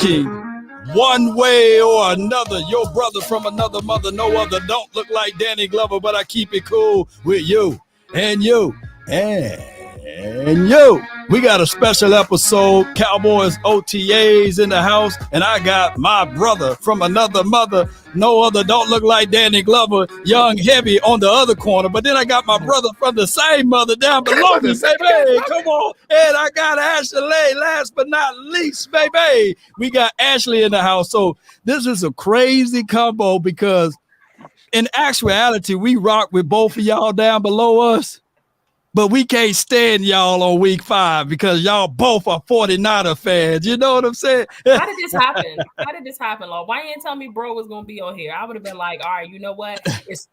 rocking one way or another. Your brother from another mother, no other. Don't look like Danny Glover, but I keep it cool with you and you and you. We got a special episode, Cowboys OTAs in the house, and I got my brother from another mother, no other, don't look like Danny Glover, young heavy on the other corner. But then I got my brother from the same mother down below me, baby. Come on. And I got Ashley, last but not least, baby. We got Ashley in the house. So this is a crazy combo because in actuality, we rock with both of y'all down below us. But we can't stand y'all on week 5 because y'all both are 49er fans. You know what I'm saying? How did this happen, Lord? Why you didn't tell me bro was going to be on here? I would have been like, all right, you know what? It's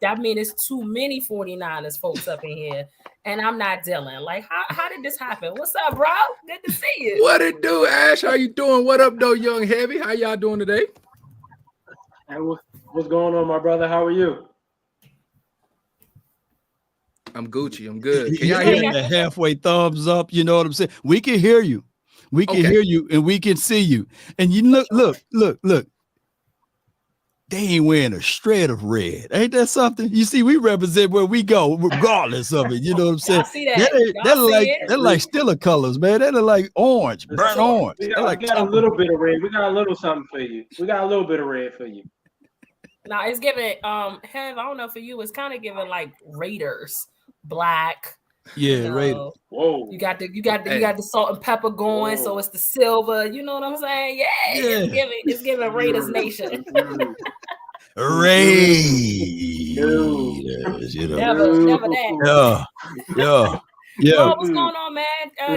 too many 49ers folks up in here, and I'm not dealing. Like, how did this happen? What's up, bro? Good to see you. What it do, Ash? How you doing? What up, though, young heavy? How y'all doing today? Hey, what's going on, my brother? How are you? I'm Gucci. I'm good. Can y'all hear me? The halfway thumbs up. You know what I'm saying? We can hear you. We can hear you, and we can see you. And you look. They ain't wearing a shred of red. Ain't that something? You see, we represent where we go, regardless of it. You know what I'm saying? See that? They're like Stiller colors, man. They're like orange, burnt orange. We got a little bit of red. We got a little something for you. We got a little bit of red for you. Now it's giving I don't know for you, it's kind of giving like Raiders. Black, Raiders. Whoa! You got the salt and pepper going, so it's the silver. You know what I'm saying? Yeah. It's giving Raiders Nation. Raiders, you know. Never that. Yeah. Well, what's going on, man?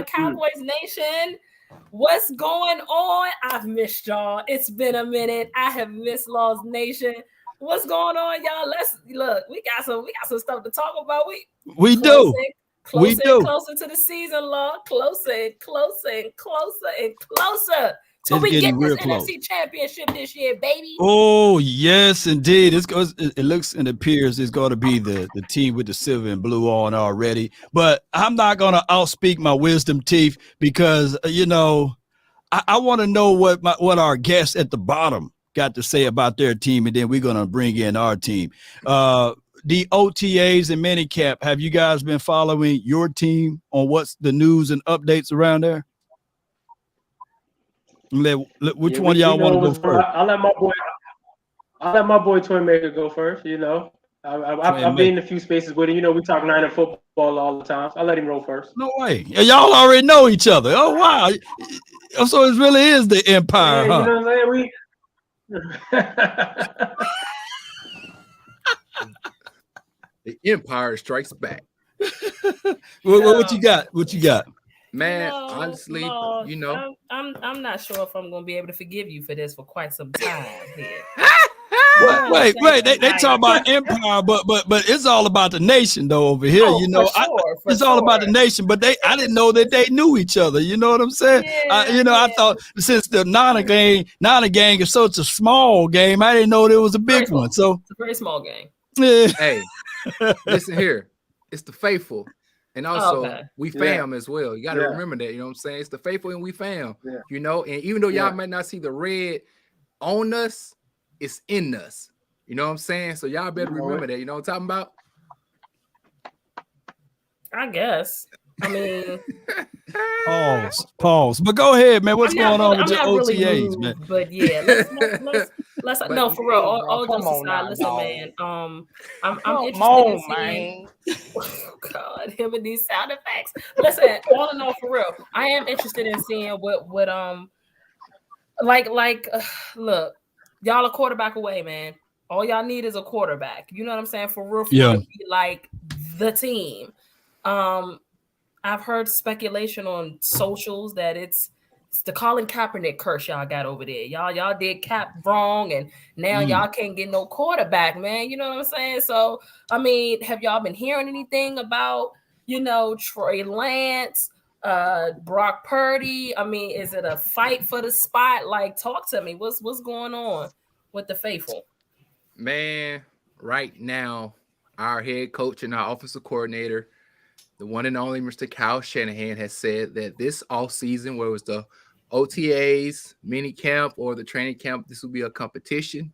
Cowboys Nation. What's going on? I've missed y'all. It's been a minute. I have missed Lost Nation. What's going on, y'all? Let's look. We got some stuff to talk about. We do. Closer to the season, Lord. Closer and closer. Till we get this NFC Championship this year, baby. Oh, yes, indeed. It looks and appears it's going to be the team with the silver and blue on already. But I'm not going to outspeak my wisdom teeth because, I want to know what our guests at the bottom got to say about their team, and then we're going to bring in our team. The OTAs and Minicamp, have you guys been following your team on what's the news and updates around there? Which one of y'all want to go first? I'll let my boy Toymaker go first. I've been in a few spaces with him. We talk Niner football all the time. So I'll let him roll first. No way. Y'all already know each other. Oh, wow. So it really is the empire, huh? You know what I'm saying? The Empire strikes back. What you got? Man, honestly, I'm not sure if I'm gonna be able to forgive you for this for quite some time here. Wait. They talk about empire, but it's all about the nation though over here. It's all about the nation. But I didn't know that they knew each other. You know what I'm saying? I thought since the Niner gang is such a small game, I didn't know there was a big one. So it's a very small game. Yeah. Hey, listen here. It's the faithful. And also, we fam as well. You got to remember that. You know what I'm saying? It's the faithful and we fam. Yeah. And even though y'all might not see the red on us, it's in us. You know what I'm saying? So y'all better remember that. You know what I'm talking about? I guess. I mean, pause. But go ahead, man. What's going on with your OTAs, man? But yeah, let's no, for real. All jokes aside, listen, man. I'm interested in seeing. Oh God, him and these sound effects. Listen, all in all, for real, I am interested in seeing what look, y'all a quarterback away, man. All y'all need is a quarterback. You know what I'm saying? For real, to be like the team. I've heard speculation on socials that it's the Colin Kaepernick curse y'all got over there. Y'all did Cap wrong, and now y'all can't get no quarterback, man. You know what I'm saying? So, I mean, have y'all been hearing anything about, Trey Lance, Brock Purdy? I mean, is it a fight for the spot? Like, talk to me. What's going on with the faithful? Man, right now, our head coach and our offensive coordinator, the one and only Mr. Kyle Shanahan, has said that this offseason, where it was the OTAs, minicamp, or the training camp, this will be a competition.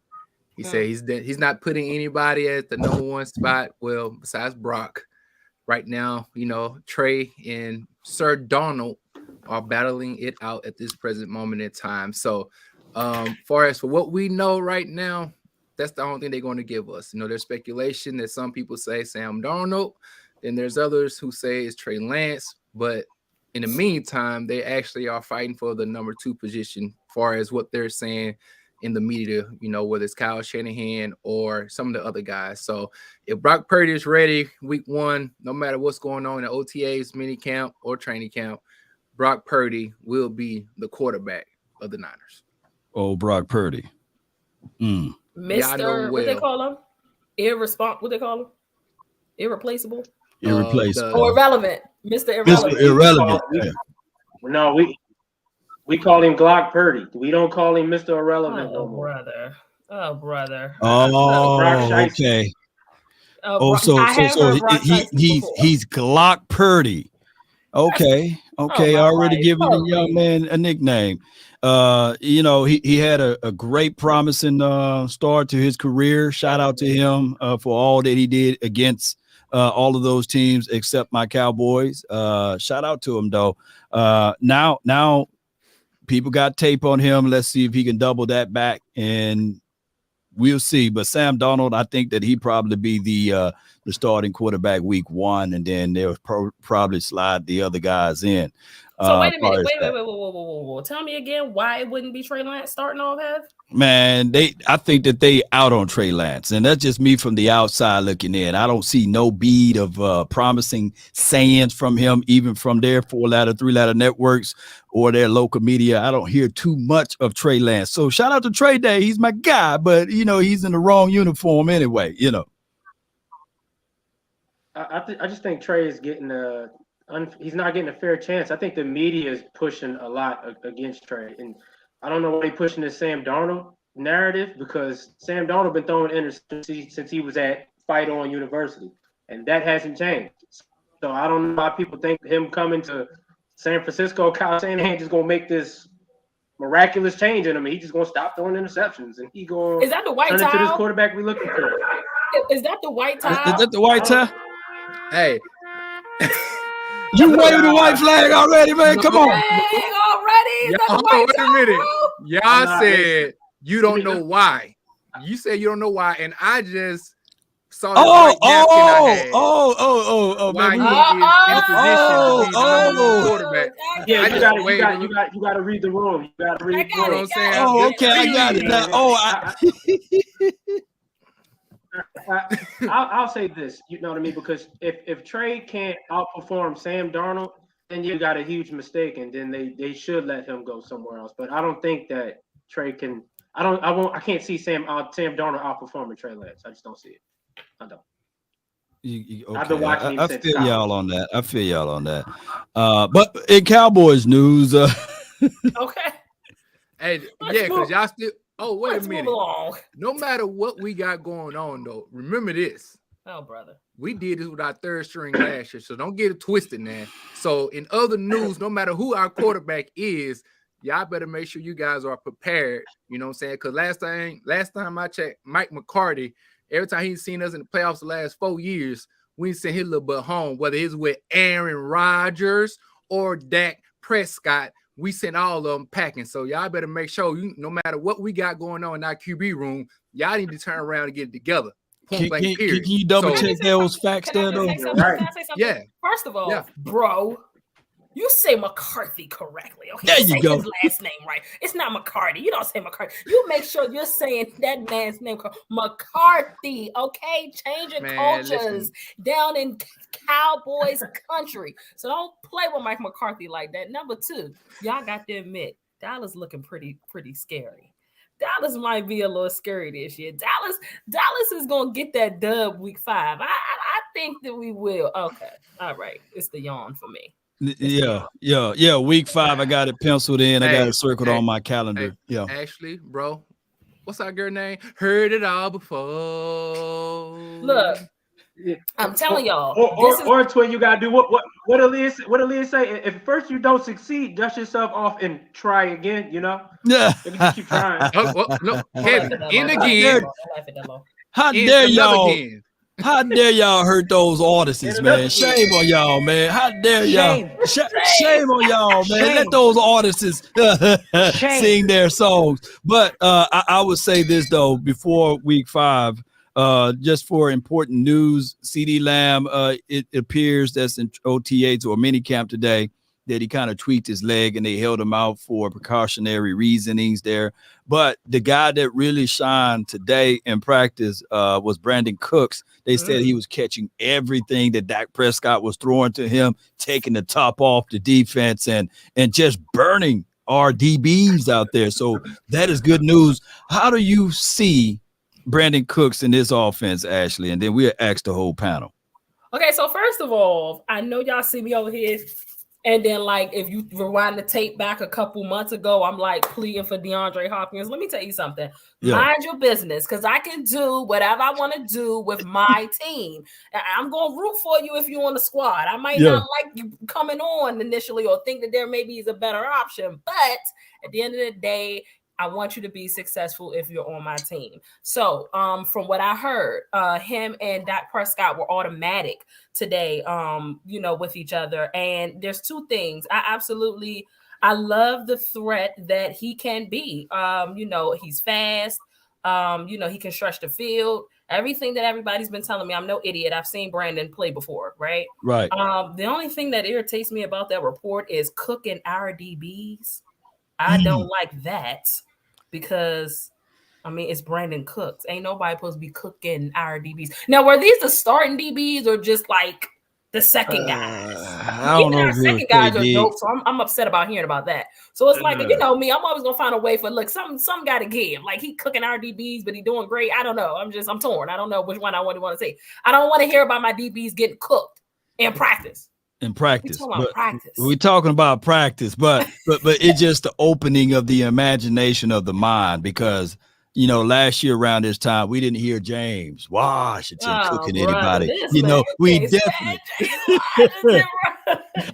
He said he's not putting anybody at the number one spot. Well, besides Brock, right now, Trey and Sir Donald are battling it out at this present moment in time. So, far as for what we know right now, that's the only thing they're going to give us. There's speculation that some people say Sam Darnold, and there's others who say it's Trey Lance. But in the meantime, they actually are fighting for the number 2 position, far as what they're saying in the media, whether it's Kyle Shanahan or some of the other guys. So if Brock Purdy is ready week 1, no matter what's going on in OTAs, minicamp, or training camp, Brock Purdy will be the quarterback of the Niners. Oh, Brock Purdy. Mr. What they call him? What they call him? Irreplaceable? Irreplaceable. Or irrelevant. Mr. Irrelevant. Mr. Irrelevant. No, we call him Glock Purdy. We don't call him Mr. Irrelevant no more. Brother. Oh, brother. Okay. So he's Glock Purdy. Okay. Already giving the young man a nickname. He had a great promising start to his career. Shout out to him for all that he did against all of those teams except my Cowboys. Shout out to him though. Now people got tape on him. Let's see if he can double that back, and we'll see. But Sam Darnold, I think that he probably be the starting quarterback week 1, and then they'll probably slide the other guys in. So wait a minute. Whoa. Tell me again why it wouldn't be Trey Lance starting off, Man, I think that they out on Trey Lance, and that's just me from the outside looking in. I don't see no bead of promising sayings from him, even from their 4-letter, 3-letter networks or their local media. I don't hear too much of Trey Lance. So shout out to Trey Day. He's my guy, but he's in the wrong uniform anyway. I just think Trey is getting he's not getting a fair chance. I think the media is pushing a lot against Trey, and I don't know why they're pushing this Sam Darnold narrative, because Sam Darnold been throwing interceptions since he was at Fight On University, and that hasn't changed. So I don't know why people think him coming to San Francisco, Kyle Shanahan just gonna make this miraculous change in him. He's just gonna stop throwing interceptions, and he going is that the white turn tile? into this quarterback we looking for. Is that the white tile? Is that the white tile? Hey. You waved the white flag already, man. Come on. Already? Wait a minute. Y'all said you don't know why. You said you don't know why, and I just saw the white napkin I had. Why he is in position to be the quarterback. Yeah, you got to read the room. You got to read the room. Okay, I got it now. I'll say this, you know what I mean? Because if Trey can't outperform Sam Darnold, then you got a huge mistake, and then they should let him go somewhere else. But I don't think that Trey can. I can't see Sam Darnold outperforming Trey Lance. I just don't see it. I don't. Okay. I've been watching him I since feel college. y'all on that. But in Cowboys news, okay. Hey, because y'all still. Oh, wait Let's a minute. No matter what we got going on, though, remember this. Oh, brother. We did this with our third string last year, so don't get it twisted, man. So in other news, no matter who our quarterback is, y'all better make sure you guys are prepared. You know what I'm saying? Because last time I checked, Mike McCarty, every time he's seen us in the playoffs the last 4 years, we sent his little butt home, whether it's with Aaron Rodgers or Dak Prescott. We sent all of them packing. So y'all better make sure, no matter what we got going on in our QB room, y'all need to turn around and get it together. Point blank, period. Can you double check those facts there, though? Right. Yeah. First of all, bro, you say McCarthy correctly. Okay, there you go. His last name right. It's not McCarty. You don't say McCarty. You make sure you're saying that man's name McCarthy. Okay, changing cultures down in Cowboys country. So don't play with Mike McCarthy like that. Number 2, y'all got to admit Dallas looking pretty scary. Dallas might be a little scary this year. Dallas is gonna get that dub week 5. I think that we will. Okay, all right. It's the yawn for me. Yeah. Week 5, I got it penciled in. I got it circled on my calendar. Ashley, bro, what's our girl name? Heard it all before. Look, I'm telling y'all. Or twin, you gotta do what Aaliyah say. If first you don't succeed, dust yourself off and try again. You know. Yeah. Just keep trying. No, Kevin, in again. How dare y'all? How dare y'all hurt those artists, man? Shame on y'all, man. How dare y'all? Shame on y'all, man. Let those artists sing their songs. But I would say this, though, before week 5, just for important news, CeeDee Lamb, it appears that's in OTAs or minicamp today, that he kind of tweaked his leg and they held him out for precautionary reasonings there. But the guy that really shined today in practice was Brandon Cooks. They said he was catching everything that Dak Prescott was throwing to him, taking the top off the defense and just burning our DBs out there. So that is good news. How do you see Brandon Cooks in this offense, Ashley? And then we'll ask the whole panel. Okay, so first of all, I know y'all see me over here. And then, like, if you rewind the tape back a couple months ago, I'm like pleading for DeAndre Hopkins. Let me tell you something. Yeah. Mind your business, because I can do whatever I want to do with my team. I'm going to root for you if you're on the squad. I might not like you coming on initially or think that there maybe is a better option. But at the end of the day, I want you to be successful if you're on my team. So from what I heard, him and Dak Prescott were automatic today, with each other. And there's two things. I love the threat that he can be. He's fast. He can stretch the field. Everything that everybody's been telling me, I'm no idiot. I've seen Brandon play before, right? Right. The only thing that irritates me about that report is cooking our DBs. I don't like that. Because, it's Brandon Cooks. Ain't nobody supposed to be cooking our DBs. Now, were these the starting DBs or just like the second guys? I don't know. Our second guys are dope, so I'm upset about hearing about that. So it's like, me, I'm always gonna find a way for some got to give. Like he cooking our DBs, but he doing great. I don't know. I'm torn. I don't know which one I want to say. I don't want to hear about my DBs getting cooked in practice. In practice, we're talking about practice, but it's just the opening of the imagination of the mind, because last year around this time we didn't hear James Washington cooking anybody. We definitely.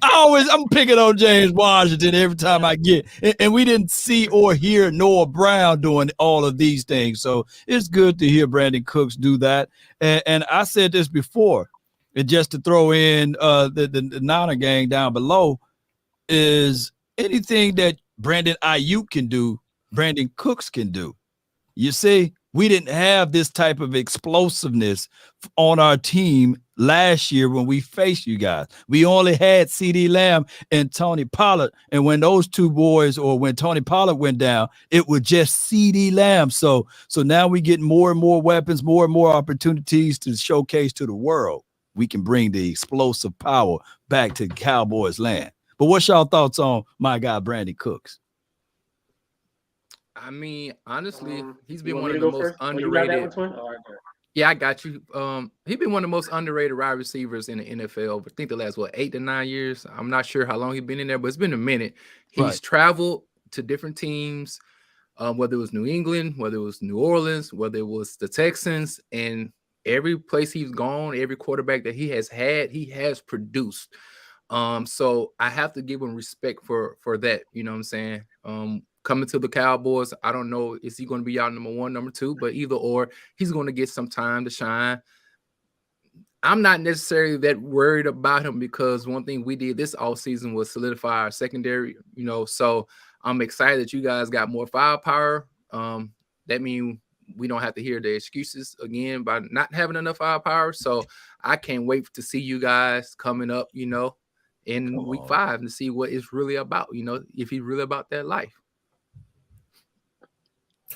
I'm picking on James Washington every time I get, and we didn't see or hear Noah Brown doing all of these things. So it's good to hear Brandon Cooks do that. And I said this before. And just to throw in the Nana gang down below, is anything that Brandon Ayuk can do, Brandon Cooks can do. You see, we didn't have this type of explosiveness on our team last year when we faced you guys. We only had CeeDee Lamb and Tony Pollard. And when those two boys, or when Tony Pollard went down, it was just CeeDee Lamb. So now we get more and more weapons, more and more opportunities to showcase to the world. We can bring the explosive power back to Cowboys land. But what's y'all thoughts on my guy, Brandon Cooks? Honestly, he's been one of the most underrated. Yeah, I got you. He's been one of the most underrated wide receivers in the NFL. I think the last 8 to 9 years. I'm not sure how long he's been in there, but it's been a minute. He's traveled to different teams, whether it was New England, whether it was New Orleans, whether it was the Texans, and every place he's gone, every quarterback that he has had, he has produced. So I have to give him respect for that. You know what I'm saying? Coming to the Cowboys, I don't know, is he going to be out number 1, number 2? But either or, he's going to get some time to shine. I'm not necessarily that worried about him, because one thing we did this offseason was solidify our secondary, so I'm excited that you guys got more firepower. That means we don't have to hear the excuses again by not having enough firepower. So I can't wait to see you guys coming up, in week 5 and see what it's really about, if he's really about that life.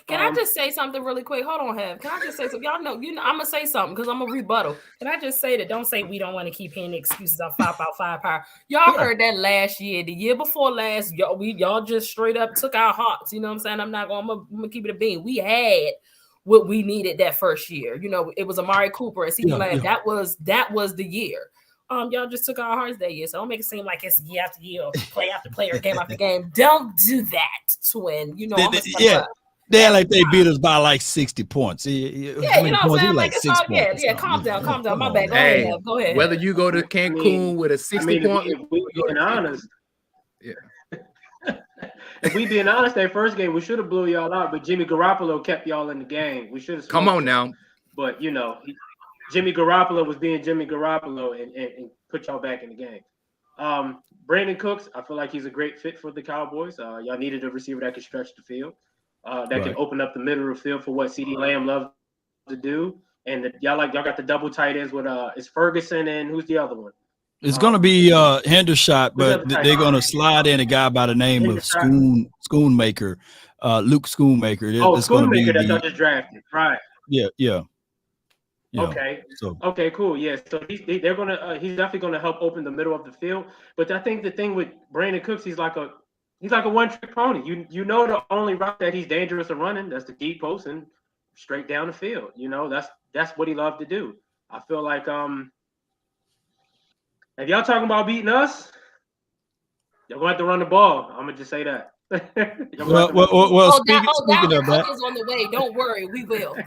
Can I just say something really quick? Hold on, Hev. Can I just say something? Y'all know, I'm going to say something because I'm going to rebuttal. Can I just say that? Don't say we don't want to keep hearing excuses of firepower. Y'all heard that last year. The year before last, y'all just straight up took our hearts. You know what I'm saying? I'm going to keep it a bean. We had what we needed that first year. It was Amari Cooper and CeeDee Lamb. That was the year. Y'all just took our hearts that year. So don't make it seem like it's year after year, or play after play, or game after game. Don't do that, twin. They're like they beat us by like 60 points. Yeah, you know what I'm saying? Like it's all good. Yeah, calm down. My bad. Go ahead. Whether you go to Cancun with a 60-point, if we being honest, yeah. If we being honest, that first game we should have blew y'all out, but Jimmy Garoppolo kept y'all in the game. We should have. Come on now. But Jimmy Garoppolo was being Jimmy Garoppolo and put y'all back in the game. Brandon Cooks, I feel like he's a great fit for the Cowboys. Y'all needed a receiver that can stretch the field, that can open up the middle of the field for what CeeDee Lamb loves to do. And y'all got the double tight ends with it's Ferguson and who's the other one? It's gonna be Hendershot, but they're gonna slide in a guy by the name of Schoonmaker, Luke Schoonmaker. Schoonmaker that y'all just drafted, right? Yeah. Okay. Okay, cool. Yeah. So he's definitely gonna help open the middle of the field. But I think the thing with Brandon Cooks, he's like a one-trick pony. You know the only route that he's dangerous at running, that's the deep post and straight down the field. That's what he loved to do. I feel like if y'all talking about beating us, y'all gonna have to run the ball. I'm gonna just say that. Speaking of that, is on the way. Don't worry, we will. We'll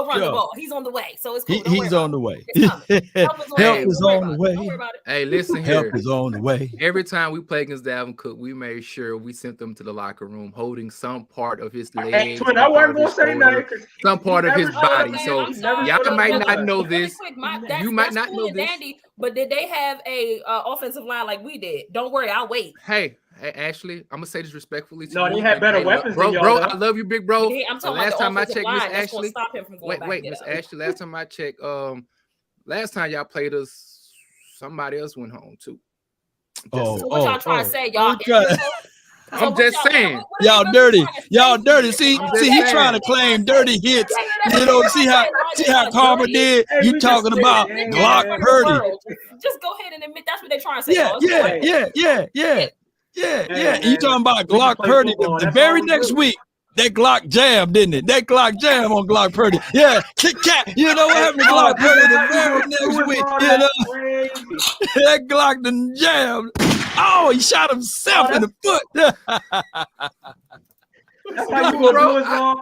run the ball. He's on the way, so it's cool. He's on the way. Help is on the way. Hey, listen here. Help is on the way. Every time we play against Dalvin Cook, we made sure we sent them to the locker room holding some part of his leg. I wasn't gonna say that. Some part of his body. So y'all might not know this. You might not know this. But did they have a offensive line like we did? Don't worry, I'll wait. Hey, Ashley, I'm gonna say this respectfully to you. No, they had better weapons bro, than y'all. Bro, I love you, big bro. I'm talking last time I checked, Miss Ashley. Wait, Miss Ashley. Last time I checked, last time y'all played us, somebody else went home too. So what y'all trying to say, y'all? I'm just saying, y'all dirty. See, he trying to claim dirty hits. See how Carver did. You talking about Glock Purdy? Just go ahead and admit that's what they're trying to say. Yeah. And you talking about Glock Purdy? The very next week, that Glock jam, didn't it? That Glock jam on Glock Purdy. Yeah, Kit Kat. You know what happened to Glock Purdy the very next week? That Glock done jammed. Oh, he shot himself in the foot. That's how you gonna do it, bro.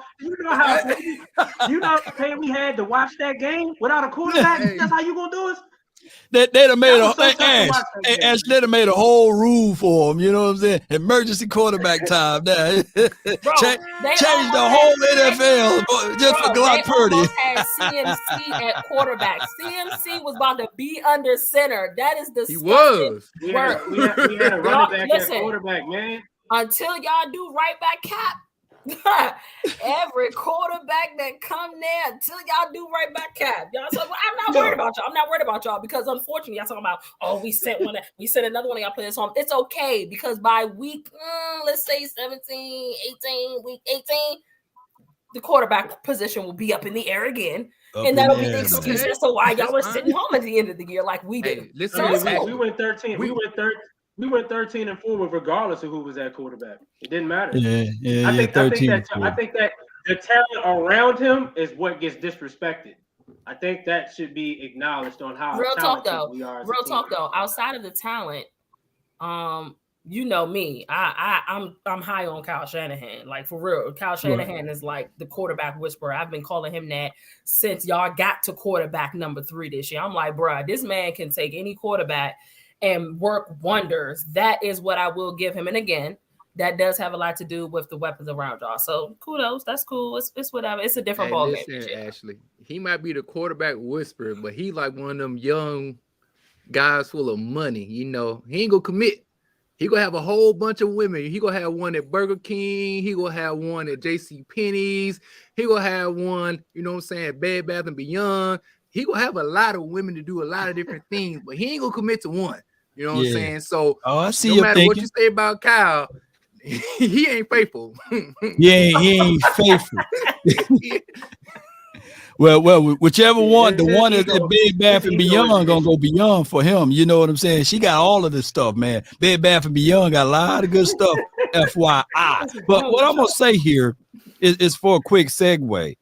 You know how pain we had to watch that game without a quarterback. That's how you gonna do it. They'd have made they'd have made a whole rule for him. You know what I'm saying? Emergency quarterback time. Change the whole NFL just for Glock Purdy. Had CMC at quarterback. CMC was about to be under center. That is the. He was. We had a running back at quarterback, man. Until y'all do right back cap. Every quarterback that come there until y'all do right back cap. Y'all say, well, I'm not worried about y'all. I'm not worried about y'all because unfortunately y'all talking about we sent another one of y'all players home. It's okay because by week let's say 17, 18, week 18, the quarterback position will be up in the air again. And that'll be the excuse as to why y'all were sitting home at the end of the year like we did. Listen, we went 13. We went 13-4 regardless of who was at quarterback. It didn't matter. I think that the talent around him is what gets disrespected. I think that should be acknowledged on how real talk though. Outside of the talent, you know me. I'm high on Kyle Shanahan. Like for real, Kyle Shanahan is like the quarterback whisperer. I've been calling him that since y'all got to quarterback number 3 this year. I'm like, bruh, this man can take any quarterback and work wonders. That is what I will give him. And again, that does have a lot to do with the weapons around y'all. So kudos. That's cool. It's whatever. It's a different ball game. Ashley, he might be the quarterback whisperer, but he like one of them young guys full of money. You know, he ain't gonna commit. He gonna have a whole bunch of women. He gonna have one at Burger King. He gonna have one at J.C. Penney's. He gonna have one, you know what I'm saying, Bed Bath & Beyond. He gonna have a lot of women to do a lot of different things, but he ain't gonna commit to one. You know what I'm saying? So I see no matter what you say about Kyle, he ain't faithful. He ain't faithful. Well, whichever one, the one at Bed Bath & Beyond gonna go beyond for him. You know what I'm saying? She got all of this stuff, man. Bed Bath & Beyond got a lot of good stuff, FYI. But what I'm gonna say here is for a quick segue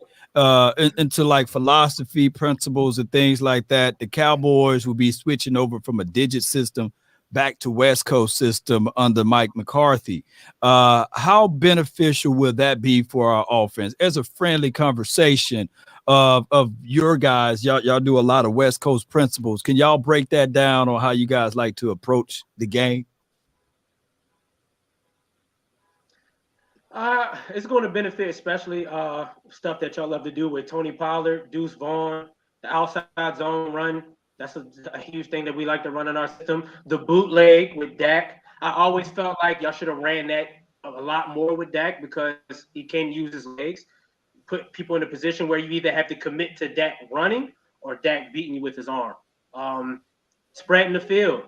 into like philosophy, principles, and things like that. The Cowboys will be switching over from a digit system back to West Coast system under Mike McCarthy. How beneficial will that be for our offense? As a friendly conversation of your guys, y'all do a lot of West Coast principles. Can y'all break that down on how you guys like to approach the game? It's going to benefit, especially stuff that y'all love to do with Tony Pollard, Deuce Vaughn, the outside zone run. That's a huge thing that we like to run in our system. The bootleg with Dak. I always felt like y'all should have ran that a lot more with Dak because he can use his legs. Put people in a position where you either have to commit to Dak running or Dak beating you with his arm. Spreading the field.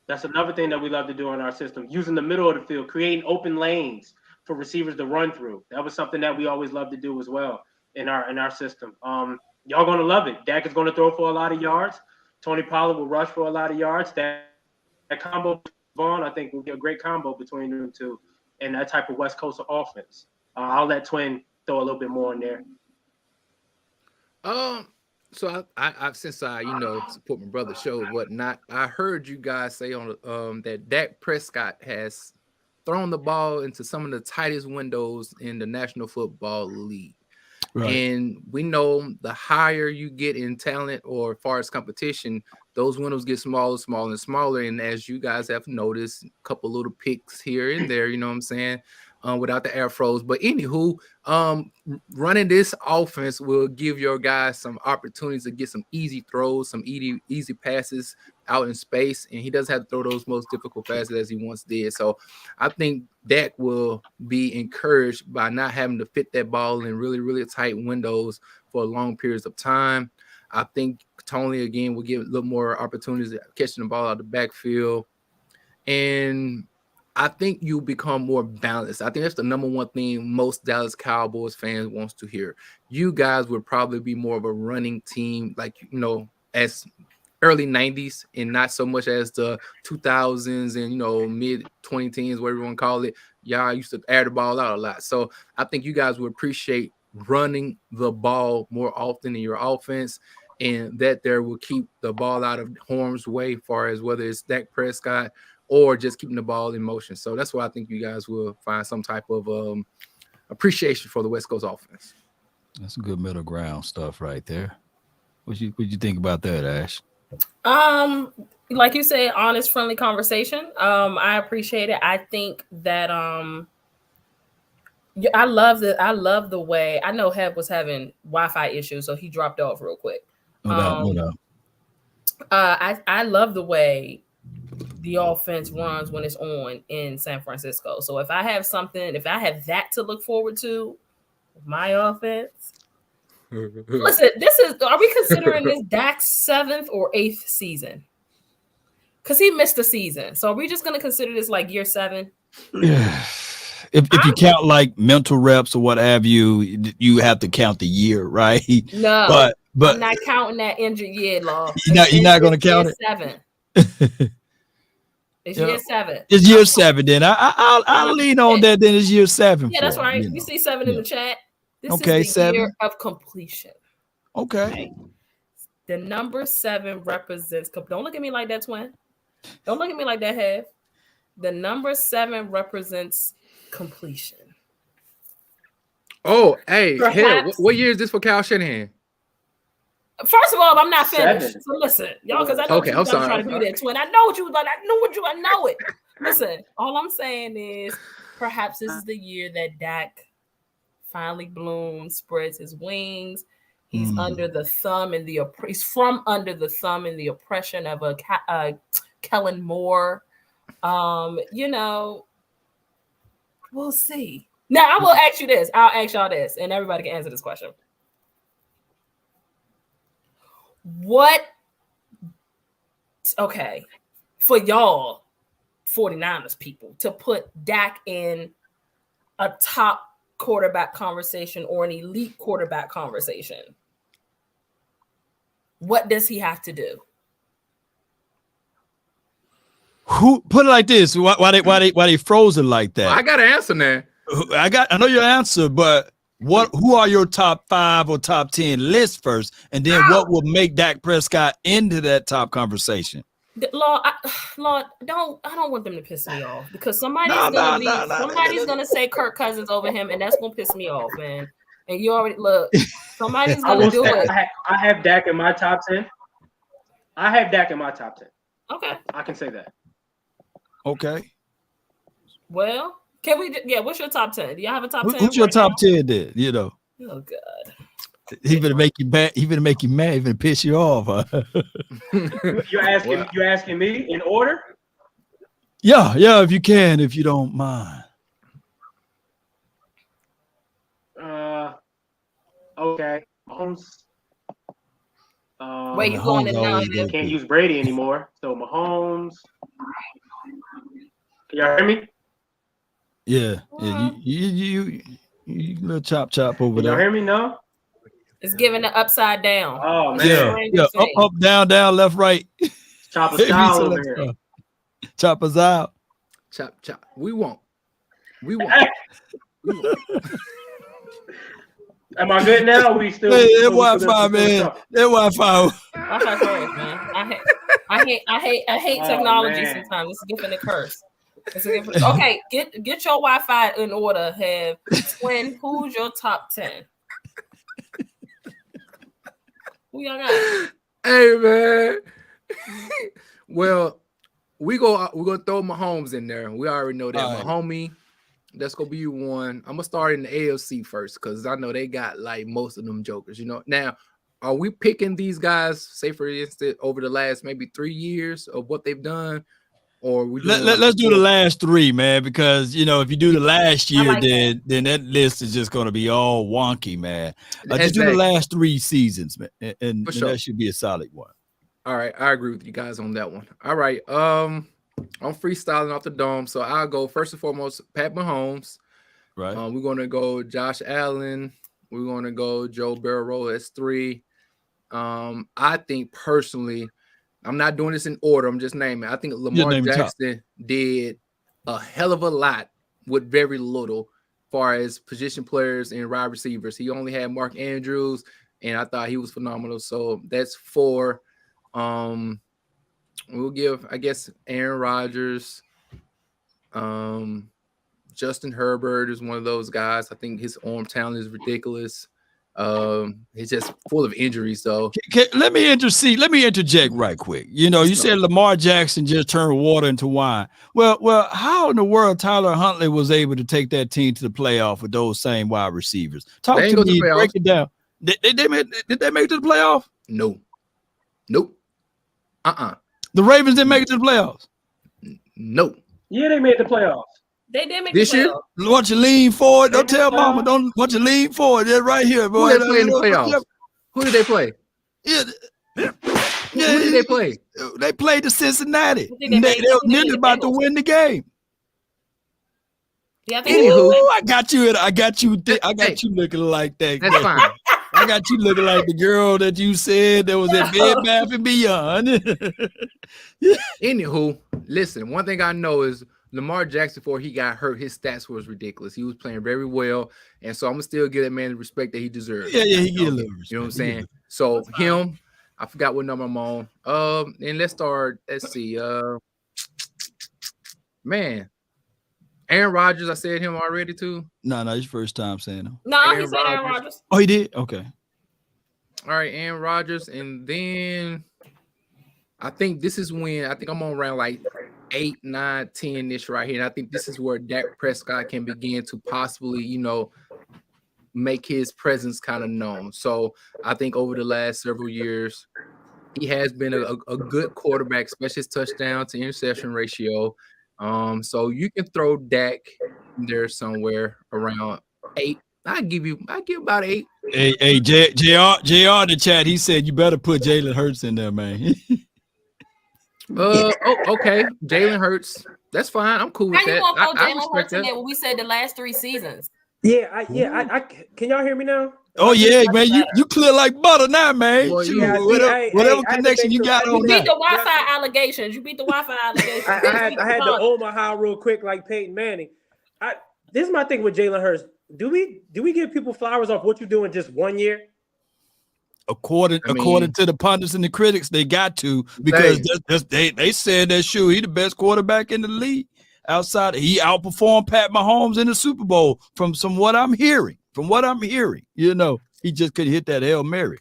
That's another thing that we love to do in our system. Using the middle of the field, creating open lanes for receivers to run through. That was something that we always love to do as well in our system. Y'all gonna love it. Dak is gonna throw for a lot of yards. Tony Pollard will rush for a lot of yards. That combo, Vaughn, I think will be a great combo between them two and that type of West Coast offense. I'll let Twin throw a little bit more in there. So I since I support my brother's show and whatnot, I heard you guys say on that Dak Prescott has thrown the ball into some of the tightest windows in the National Football League. Right. And we know the higher you get in talent or as far as competition, those windows get smaller, smaller, and smaller. And as you guys have noticed, a couple little picks here and there, you know what I'm saying, without the air froze. But anywho, running this offense will give your guys some opportunities to get some easy throws, some easy passes out in space, and he doesn't have to throw those most difficult passes as he once did. So I think Dak will be encouraged by not having to fit that ball in really, really tight windows for long periods of time. I think Tony, again, will give a little more opportunities at catching the ball out of the backfield. And I think you become more balanced. I think that's the number one thing most Dallas Cowboys fans wants to hear. You guys would probably be more of a running team, like, as early 90s and not so much as the 2000s and, mid 2010s, whatever you want to call it. Y'all used to air the ball out a lot. So I think you guys would appreciate running the ball more often in your offense, and that there will keep the ball out of harm's way as far as whether it's Dak Prescott or just keeping the ball in motion. So that's why I think you guys will find some type of appreciation for the West Coast offense. That's good middle ground stuff right there. What you think about that, Ash? Like you said, honest, friendly conversation. I appreciate it. I think that I love the way, I know Heb was having Wi-Fi issues, so he dropped off real quick. No. I love the way the offense runs when it's on in San Francisco. So if I have that to look forward to, my offense. Listen, are we considering this Dak's 7th or 8th season? Because he missed a season. So are we just going to consider this like year 7? Yeah. If you count like mental reps or what have you, you have to count the year, right? No, but I'm not counting that injured year, Law. You're not going to count it? 7. It's year 7. It's year 7 then. I'll lean on that then. It's year 7. Yeah, that's right. You see 7 in the chat. This is the 7. year of completion. Okay. The number 7 represents. Don't look at me like that, Twin. Don't look at me like that, Hev. The number 7 represents completion. Oh, hey, what year is this for Kyle Shanahan? First of all, I'm not finished. 7. So listen, y'all, because I know you was trying to do that, Twin. I know what you was like. I know it. Listen, all I'm saying is perhaps this is the year that Dak finally blooms, spreads his wings. He's under the thumb and he's from under the thumb and the oppression of a Kellen Moore. We'll see. Now I will ask you this. I'll ask y'all this, and everybody can answer this question. For y'all 49ers people to put Dak in a top quarterback conversation or an elite quarterback conversation, what does he have to do? Who put it like this? Why they froze it like that? Well, I got an answer now. I know your answer, but who are your top 5 or top 10 list first, and then what will make Dak Prescott into that top conversation? Lord, I don't want them to piss me off because somebody's gonna say Kirk Cousins over him, and that's gonna piss me off, man. And you already look, somebody's gonna do it. I have Dak in my top 10. Okay, I can say that. Okay. Well, can we? Yeah, what's your top 10? Do you have a top 10? Who's your top 10 then? You know. Oh God. He gonna make you mad. He gonna make you mad. He gonna piss you off. Huh? You're asking me in order? Yeah. If you can, if you don't mind. Okay. Mahomes. Wait, you going in now? Can't use Brady anymore. So Mahomes. Can y'all hear me? Yeah. You little chop over there. Y'all hear me? No. It's giving the upside down. Oh man. Yeah. Up, down, left, right. Chop us out over here. Chop us out. Chop. We won't. Am I good now? We still. Hey, that Wi-Fi, man. That Wi-Fi. Wi-Fi crazy, man. I hate technology sometimes. It's giving a curse. Okay, get your Wi-Fi in order. Have Twin. Who's your top 10? Who y'all got? Hey, man. Well, we're gonna throw Mahomes in there. We already know that. All right. Homie, that's gonna be one. I'm gonna start in the AFC first because I know they got like most of them jokers. You know, now are we picking these guys, say for instance, over the last maybe 3 years of what they've done? Or let's do the last 3, man, because if you do the last year, then that list is just going to be all wonky, man. Just do the last 3 seasons, man, and that should be a solid one. All right, I agree with you guys on that one. All right, I'm freestyling off the dome, so I'll go first and foremost, Pat Mahomes. Right. We're gonna go Josh Allen. We're gonna go Joe Burrow. That's 3. I think personally. I'm not doing this in order. I'm just naming. I think Lamar Jackson did a hell of a lot with very little as far as position players and wide receivers. He only had Mark Andrews, and I thought he was phenomenal. So that's 4. We'll give, I guess, Aaron Rodgers. Justin Herbert is one of those guys. I think his arm talent is ridiculous. He's just full of injuries, though. Let me interject right quick. You said Lamar Jackson just turned water into wine. Well, how in the world Tyler Huntley was able to take that team to the playoff with those same wide receivers? Talk to me. Break it down. Did they make it to the playoff? No. Nope. The Ravens didn't make it to the playoffs. No. Yeah, they made the playoffs. They did make this the year. Want you lean forward? Don't tell Mama. Don't want you lean forward. They're right here, boy. Who did they play in the playoffs? Who did they play? Yeah. Who did they play? They played the Cincinnati. They were nearly about to win the game. Yeah, I got you looking like that. That's fine. I got you looking like the girl that you said that was at Bed Bath and Beyond. Anywho, listen, one thing I know is Lamar Jackson, before he got hurt, his stats was ridiculous. He was playing very well. And so I'm going to still give that man the respect that he deserves. Yeah, he get a little respect. You know what I'm saying? So him, I forgot what number I'm on. And let's see. Man, Aaron Rodgers, I said him already too. No, it's your first time saying him. No, he said Aaron Rodgers. Oh, he did? Okay. All right, Aaron Rodgers. And then I think this is when I think I'm on around like 8, 9, 10-ish right here. And I think this is where Dak Prescott can begin to possibly, make his presence kind of known. So I think over the last several years, he has been a good quarterback, especially his touchdown to interception ratio. So you can throw Dak in there somewhere around 8. I give about 8. Hey, JR in the chat, he said you better put Jalen Hurts in there, man. Okay. Jalen Hurts. That's fine. I'm cool with that. I respect that. When we said the last 3 seasons. Yeah, I can y'all hear me now? Oh yeah, man. You clear like butter now, man. Boy, whatever connection you got on that. You beat the Wi-Fi allegations. I had to Omaha real quick like Peyton Manning. This is my thing with Jalen Hurts. Do we give people flowers off what you do in just 1 year? According to the pundits and the critics, they got to, because they said that he the best quarterback in the league. Outside, he outperformed Pat Mahomes in the Super Bowl. From what I'm hearing, you know, he just couldn't hit that Hail Mary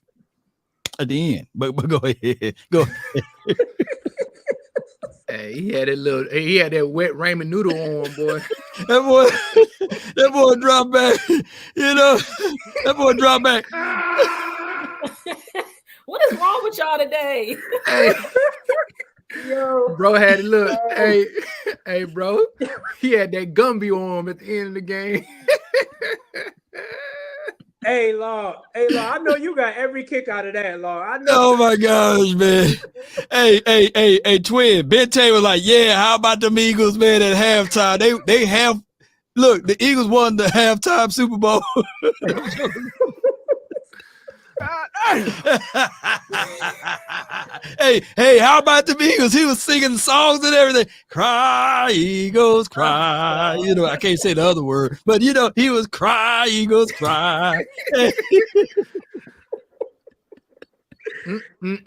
at the end. But go ahead, Hey, he had that wet ramen noodle on, boy. that boy dropped back. You know, that boy dropped back. What is wrong with y'all today? Hey, yo, bro had a look. Hey, bro, he had that Gumby on him at the end of the game. Hey, Law, I know you got every kick out of that, Law. I know. Oh my gosh, man. Hey, Twin. Banter was like, yeah, how about them Eagles, man, at halftime? Look, the Eagles won the halftime Super Bowl. hey, how about the Eagles? He was singing songs and everything. Cry, Eagles, cry. You know, I can't say the other word, but you know, he was cry, Eagles, cry.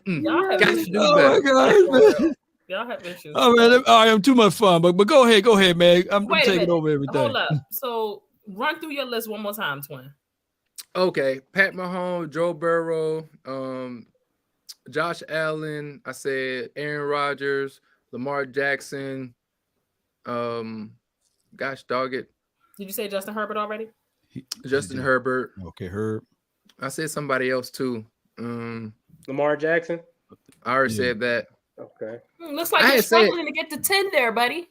Y'all have issues. Oh my gosh, man. Y'all have issues. Oh man, I am too much fun. But go ahead, man. I'm taking over everything. Hold up. So run through your list one more time, Twin. Okay, Pat Mahomes, Joe Burrow, Josh Allen. I said Aaron Rodgers, Lamar Jackson. Gosh dog it. Did you say Justin Herbert already? Justin Herbert. Okay, Herb. I said somebody else too. Lamar Jackson. I already said that. Okay. Looks like you're struggling to get to 10 there, buddy.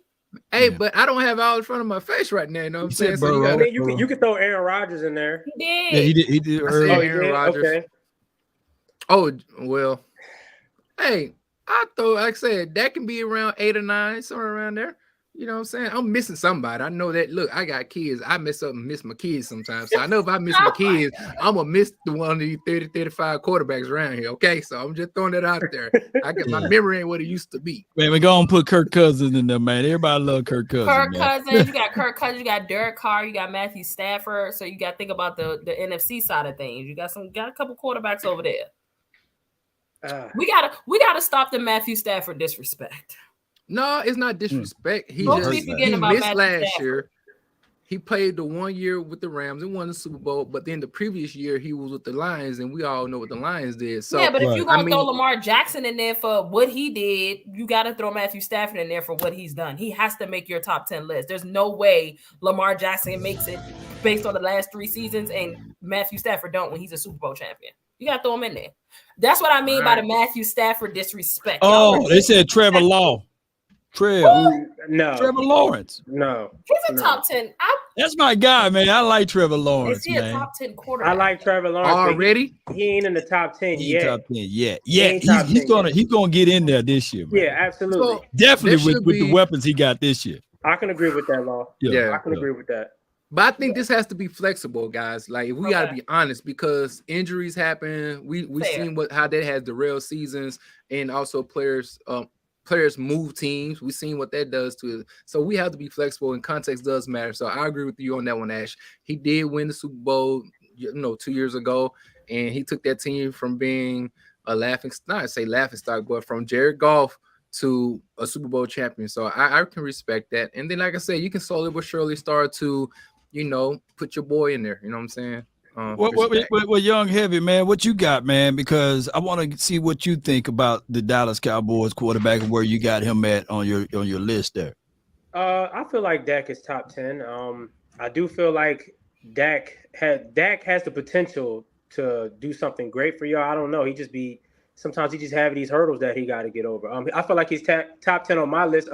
Hey, but I don't have all in front of my face right now. You know what I'm saying? So you can throw Aaron Rodgers in there. He did. Yeah, he did. Aaron Rodgers. Okay. Oh well. Hey, I thought, like I said, that can be around 8 or 9, somewhere around there. You know what I'm saying? I'm missing somebody. I know that. Look, I got kids. I mess up and miss my kids sometimes. So I know if I miss my kids, I'm going to miss the one of these 30, 35 quarterbacks around here. Okay? So I'm just throwing that out there. I got my memory ain't what it used to be. Man, we're going to put Kirk Cousins in there, man. Everybody love Kirk Cousins. You got Kirk Cousins, you got Derek Carr, you got Matthew Stafford. So you got to think about the NFC side of things. You got a couple quarterbacks over there. We gotta stop the Matthew Stafford disrespect. No, it's not disrespect. He missed last year. He played the 1 year with the Rams and won the Super Bowl, but then the previous year he was with the Lions, and we all know what the Lions did. So yeah, but if you're gonna throw Lamar Jackson in there for what he did, you got to throw Matthew Stafford in there for what he's done. He has to make your top 10 list. There's no way Lamar Jackson makes it based on the last 3 seasons, and Matthew Stafford don't when he's a Super Bowl champion. You got to throw him in there. That's what I mean by the Matthew Stafford disrespect. Oh, they said Trevor Law. No. Trevor Lawrence. No. He's a top 10. That's my guy, man. I like Trevor Lawrence. Is he a top 10 quarterback? I like Trevor Lawrence already. He ain't in the top 10 yet. Top 10 yet. Yeah, he's gonna get in there this year. Man. Yeah, absolutely. So, definitely with the weapons he got this year. I can agree with that, Law. Yeah, I can agree with that. But I think this has to be flexible, guys. Like we got to be honest, because injuries happen. We seen how that has derailed seasons, and also players move teams. We've seen what that does to it. So we have to be flexible, and context does matter. So I agree with you on that one, Ash. He did win the Super Bowl, 2 years ago, and he took that team from being a laughing stock, but from Jared Goff to a Super Bowl champion. So I can respect that. And then, like I said, you can slowly but surely start to, put your boy in there. You know what I'm saying? Well, Young Heavy, man, what you got, man? Because I want to see what you think about the Dallas Cowboys quarterback and where you got him at on your list there. I feel like Dak is top 10. I do feel like Dak has the potential to do something great for y'all. I don't know. Sometimes he just have these hurdles that he got to get over. I feel like he's top 10 on my list.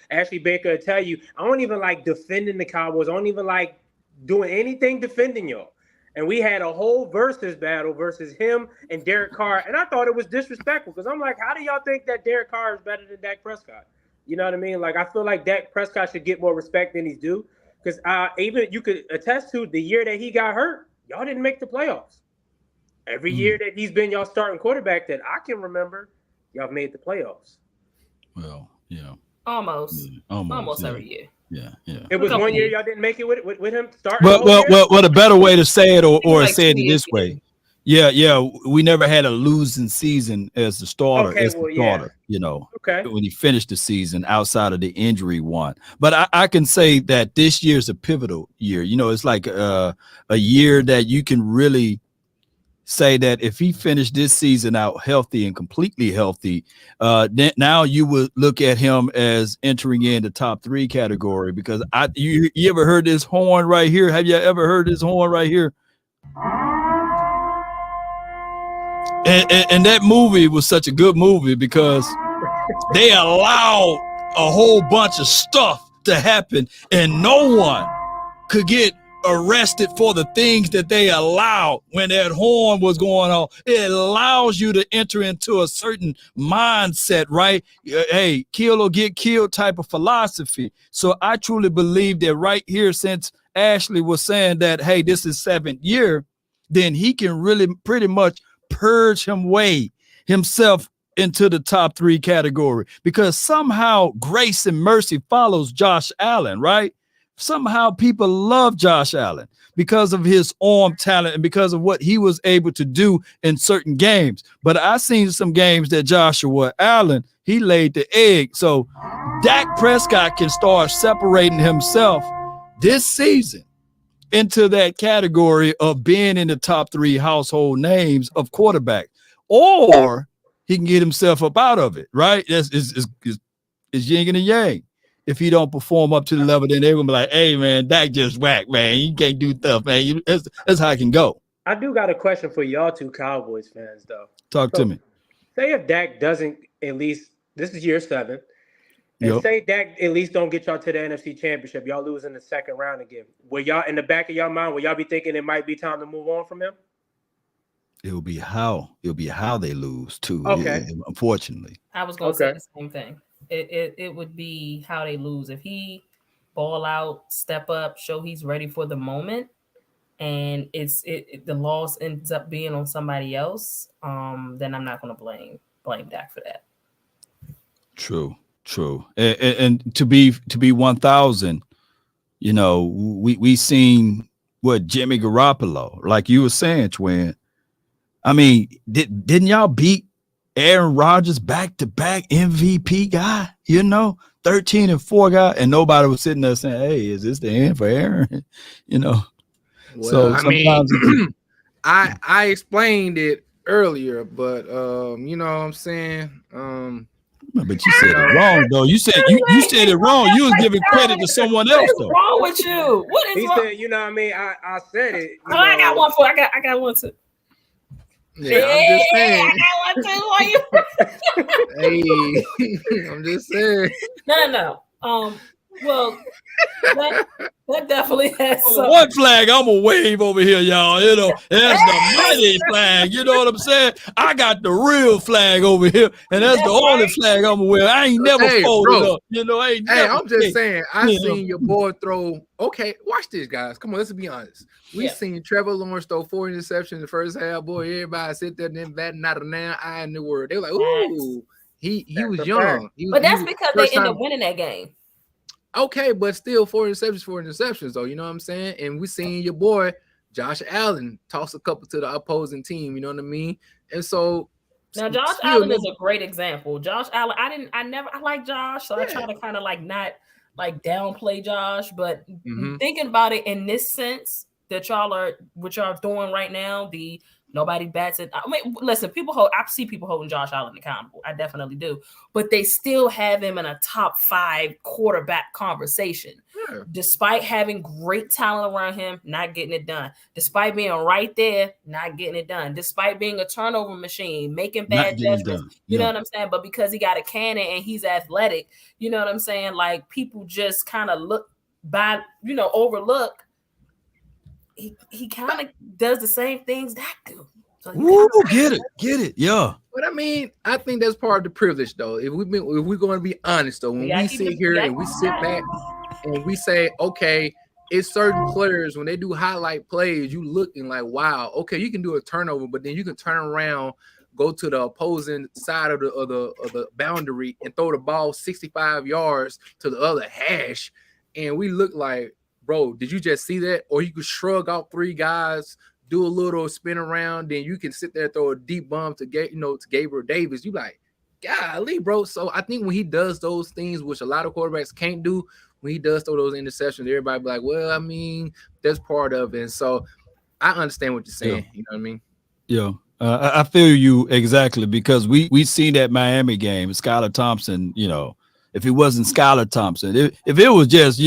Ashley Baker will tell you, I don't even like defending the Cowboys. I don't even like doing anything defending y'all. And we had a whole versus battle versus him and Derek Carr. And I thought it was disrespectful because I'm like, how do y'all think that Derek Carr is better than Dak Prescott? You know what I mean? Like, I feel like Dak Prescott should get more respect than he's due. Because even you could attest to the year that he got hurt, y'all didn't make the playoffs. Every year that he's been y'all starting quarterback that I can remember, y'all made the playoffs. Well, yeah. Almost every year. Yeah. It was 1 year y'all didn't make it with him starting. Well, a better way to say it, or say it this way. Yeah. We never had a losing season as the starter. Okay, When he finished the season outside of the injury one. But I can say that this year's a pivotal year. It's like a year that you can really say that if he finished this season out healthy and completely healthy, then now you would look at him as entering in the top 3 category. Because you ever heard this horn right here? Have you ever heard this horn right here? And that movie was such a good movie because they allowed a whole bunch of stuff to happen and no one could get arrested for the things that they allowed when that horn was going on. It allows you to enter into a certain mindset, right? Hey, kill or get killed type of philosophy. So I truly believe that right here, since Ashley was saying that, hey, this is 7th year, then he can really pretty much purge himself into the top 3 category, because somehow grace and mercy follows Josh Allen, right? Somehow people love Josh Allen because of his arm talent and because of what he was able to do in certain games. But I seen some games that Joshua Allen, he laid the egg. So Dak Prescott can start separating himself this season into that category of being in the top 3 household names of quarterback, or he can get himself up out of it, right? It's yin and yang. If he don't perform up to the level, then they're gonna be like, hey man, Dak just whack, man. You can't do stuff, man. That's how it can go. I do got a question for y'all two Cowboys fans though. Talk to me. Say if Dak doesn't, at least this is year 7. And say Dak at least don't get y'all to the NFC Championship. Y'all lose in the 2nd round again. Will y'all, in the back of y'all mind, will y'all be thinking it might be time to move on from him? It'll be how they lose too. Okay. Unfortunately. I was gonna say the same thing. It would be how they lose. If he ball out, step up, show he's ready for the moment, and the loss ends up being on somebody else, then I'm not gonna blame Dak for that. True. And to be 1,000, we seen what Jimmy Garoppolo, like you were saying, Twin. I mean, didn't y'all beat Aaron Rodgers back-to-back MVP guy, 13-4 guy, and nobody was sitting there saying, hey, is this the end for Aaron? Well, so sometimes I explained it earlier, but you know what I'm saying? But you said it wrong, though. You said you said it wrong. You was giving credit to someone else, though. What's wrong with you? What is wrong? He said, I said it. I got one for. I got one too. Yeah, I'm just saying. I got one too. Hey, I'm just saying. No. Well, that definitely has some. One flag I'm gonna wave over here, y'all. That's the money flag. You know what I'm saying? I got the real flag over here, and that's the only flag I'm gonna wear. I ain't never folded up. I'm just saying. I seen your boy throw. Okay, watch this, guys. Come on, let's be honest. We seen Trevor Lawrence throw 4 interceptions in the first half. Boy, everybody sit there and batting out of now. I in the word. They were like, ooh, he was young. But that's because they ended up winning that game. Okay, but still 4 interceptions, though. You know what I'm saying? And we seen your boy Josh Allen toss a couple to the opposing team. You know what I mean? And so now Josh Allen is a great example. Josh Allen, I like Josh, so I try to kind of like not like downplay Josh, but thinking about it in this sense that y'all doing right now, the nobody bats it. I mean, listen, I see people holding Josh Allen accountable. I definitely do. But they still have him in a top 5 quarterback conversation. Yeah. Despite having great talent around him, not getting it done. Despite being right there, not getting it done. Despite being a turnover machine, making bad judgments. You know what I'm saying? But because he got a cannon and he's athletic, you know what I'm saying? Like, people just kind of overlook. He kind of does the same things Dak do. So get it, yeah. But I mean, I think that's part of the privilege, though. If we're going to be honest, though, when we sit here and we sit back and we say, okay, it's certain players when they do highlight plays, you looking like, wow, okay, you can do a turnover, but then you can turn around, go to the opposing side of the boundary and throw the ball 65 yards to the other hash, and we look like, bro, did you just see that? Or you could shrug out 3 guys, do a little spin around, then you can sit there and throw a deep bomb to Gabriel Davis. You like, golly, bro. So I think when he does those things, which a lot of quarterbacks can't do, when he does throw those interceptions, everybody be like, well, I mean, that's part of it. And so I understand what you're saying. You know what I mean? Yeah. I feel you exactly, because we seen that Miami game, Skylar Thompson, if it wasn't Skylar Thompson, if it was just,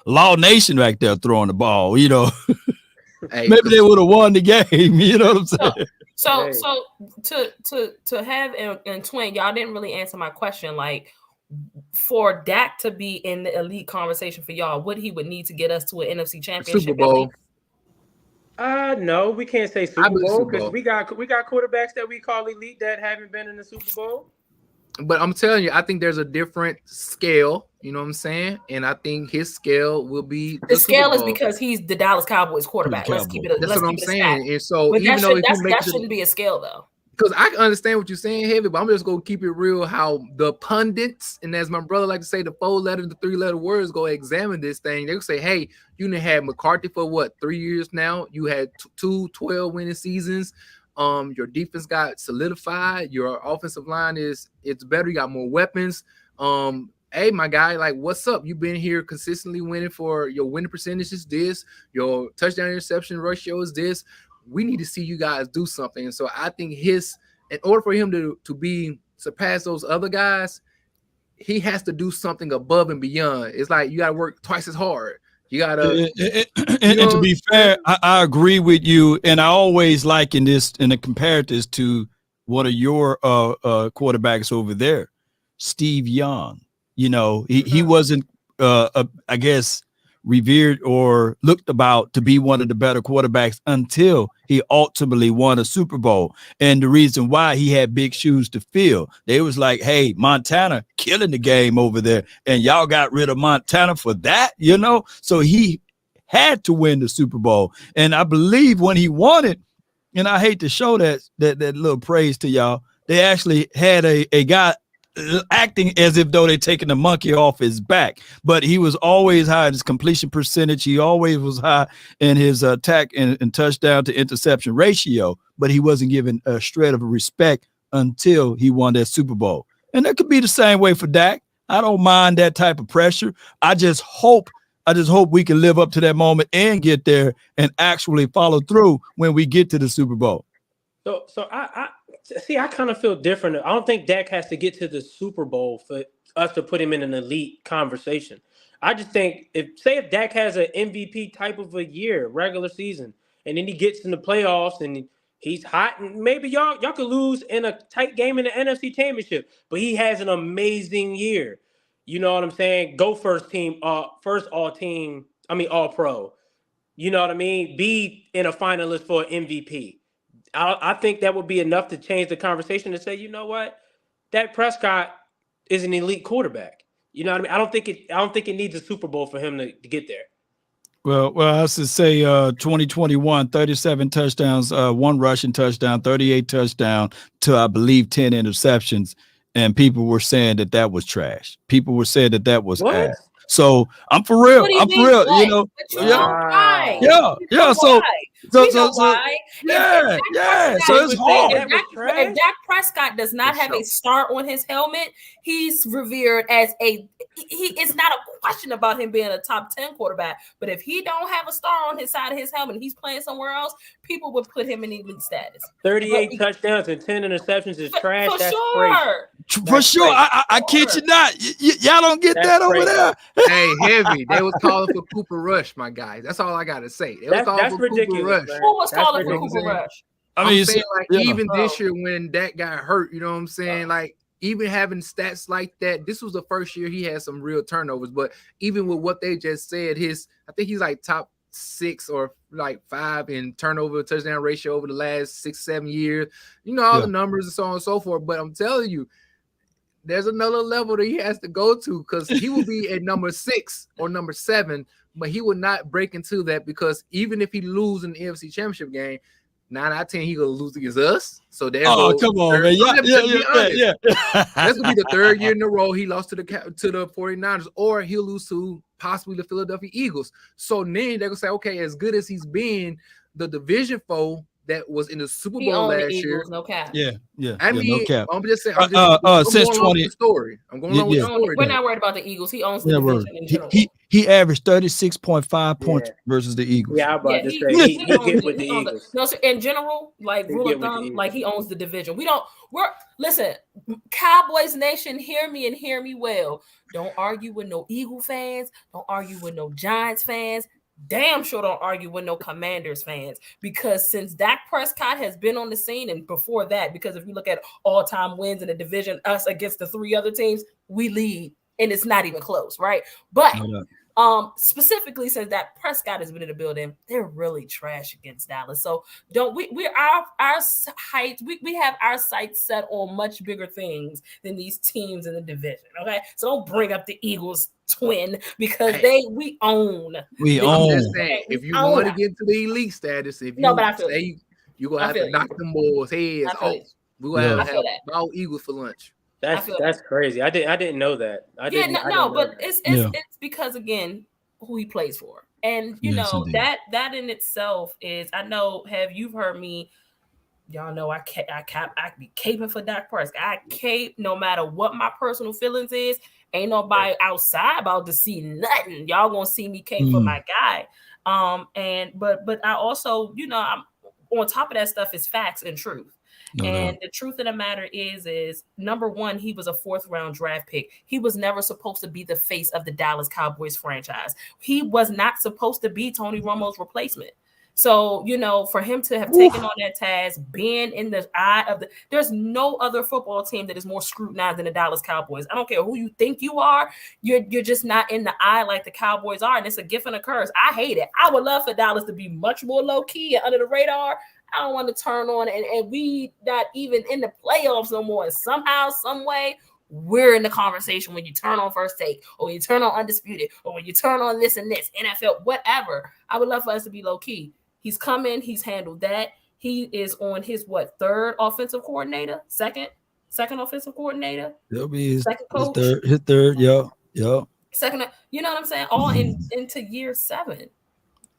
Law Nation back there throwing the ball, hey, maybe they would have won the game. You know what I'm saying? So to have and Twin, y'all didn't really answer my question. Like, for Dak to be in the elite conversation for y'all, what he would need to get us to an NFC Championship? Super Bowl. No, we can't say Super Bowl because we got quarterbacks that we call elite that haven't been in the Super Bowl. But I'm telling you, I think there's a different scale. You know what I'm saying? And I think his scale will be the scale is because he's the Dallas Cowboys quarterback. Let's keep it. That's what I'm saying. And so but even though that shouldn't be a scale though. Because I can understand what you're saying, Heavy, but I'm just gonna keep it real. How the pundits, and as my brother like to say, the 4-letter, the 3-letter words, go examine this thing. They'll say, hey, you done had McCarthy for what, 3 years now? You had 2 12-winning seasons. Your defense got solidified. Your offensive line it's better. You got more weapons. Hey, my guy, like, what's up? You've been here consistently winning. For your winning percentage is this. Your touchdown interception ratio is this. We need to see you guys do something. And so I think in order for him to surpass those other guys, he has to do something above and beyond. It's like you got to work twice as hard. You got to. And to be fair, I agree with you. And I always liken this and compare this to one of your quarterbacks over there, Steve Young. He wasn't, I guess, revered or looked about to be one of the better quarterbacks until he ultimately won a Super Bowl. And the reason why, he had big shoes to fill. They was like, hey, Montana killing the game over there, and y'all got rid of Montana for that, So he had to win the Super Bowl. And I believe when he won it, and I hate to show that little praise to y'all, they actually had a guy acting as if though they're taking the monkey off his back, but he was always high in his completion percentage. He always was high in his attack and touchdown to interception ratio, but he wasn't given a shred of respect until he won that Super Bowl. And that could be the same way for Dak. I don't mind that type of pressure. I just hope we can live up to that moment and get there and actually follow through when we get to the Super Bowl. So I kind of feel different. I don't think Dak has to get to the Super Bowl for us to put him in an elite conversation. I just think if Dak has an MVP type of a year, regular season, and then he gets in the playoffs and he's hot, and maybe y'all could lose in a tight game in the NFC Championship, but he has an amazing year. You know what I'm saying? Go first team, first all pro. You know what I mean? Be in a finalist for MVP. I think that would be enough to change the conversation to say, you know what, Dak Prescott is an elite quarterback. You know what I mean? I don't think it needs a Super Bowl for him to get there. Well, I should say 2021, 37 touchdowns, 1 rushing touchdown, 38 touchdown to, I believe, 10 interceptions. And people were saying that was trash. People were saying that was ass. So I'm for real. I'm for real. Why? Yeah. So why? Yeah. So it's hard. If Dak Prescott does not have a star on his helmet, he's revered as it's not a question about him being a top 10 quarterback. But if he don't have a star on his side of his helmet and he's playing somewhere else, people would put him in elite status. 38 touchdowns and 10 interceptions is trash. For That's sure. Crazy. For sure. I kid you not. Y'all don't get that over there. Hey, Heavy. They was calling for Cooper Rush, my guys. That's all I got to say. They was calling for ridiculous, Cooper Rush. Man. Who was calling for Cooper Rush? I mean, I'm saying, even this year when Dak got hurt, you know what I'm saying? Like, even having stats like that, this was the first year he had some real turnovers. But even with what they just said, I think he's like top 6 or like 5 in turnover touchdown ratio over the last 6-7 years. All the numbers and so on and so forth. But I'm telling you, there's another level that he has to go to, because he will be at number 6 or number 7, but he will not break into that, because even if he loses in the NFC Championship game, 9 out of 10 he gonna lose against us. So there. Come on, man. Yeah. That's gonna be the 3rd year in a row he lost to the 49ers, or he'll lose to possibly the Philadelphia Eagles. So then they're gonna say, okay, as good as he's been, the division foe that was in the Super Bowl last year. No cap. Yeah. I mean, no cap. I'm just saying. Since 20 story. I'm going on with the story. We're not worried about the Eagles. He owns the division in general. He averaged 36.5 points versus the Eagles. Yeah, I'm about to say he get with the Eagles. No, so in general, like rule of thumb, like he owns the division. Listen, Cowboys Nation, hear me and hear me well. Don't argue with no Eagle fans. Don't argue with no Giants fans. Damn sure don't argue with no Commanders fans, because since Dak Prescott has been on the scene, and before that, because if you look at all-time wins in the division, us against the 3 other teams, we lead, and it's not even close, right? But specifically since Dak Prescott has been in the building, they're really trash against Dallas. So we have our sights set on much bigger things than these teams in the division. Okay, so don't bring up the Eagles twin, because we own. I'm just saying, if you want to get to the elite status, if you you're gonna have to knock them boys' heads off. We're gonna have all Eagles for lunch. That's crazy. I didn't know that. It's because, again, who he plays for, and that in itself is. I know. You've heard me? Y'all know I be caping for Dak Prescott. I cape no matter what my personal feelings is. Ain't nobody outside about to see nothing. Y'all gonna see me cape for my guy. But I also, I'm on top of that stuff is facts and truth. The truth of the matter is number one, he was a 4th round draft pick. He was never supposed to be the face of the Dallas Cowboys franchise. He was not supposed to be Tony Romo's replacement. So, for him to have taken on that task, being in the eye of there's no other football team that is more scrutinized than the Dallas Cowboys. I don't care who you think you are. You're just not in the eye like the Cowboys are. And it's a gift and a curse. I hate it. I would love for Dallas to be much more low key and under the radar. I don't want to turn on and we not even in the playoffs no more. And somehow, some way, we're in the conversation when you turn on First Take, or when you turn on Undisputed, or when you turn on this and this, NFL, whatever. I would love for us to be low key. He's come in, he's handled that. He is on his 3rd offensive coordinator, second offensive coordinator. That'll be his second coach. His third, yeah. Second, you know what I'm saying? All into year 7.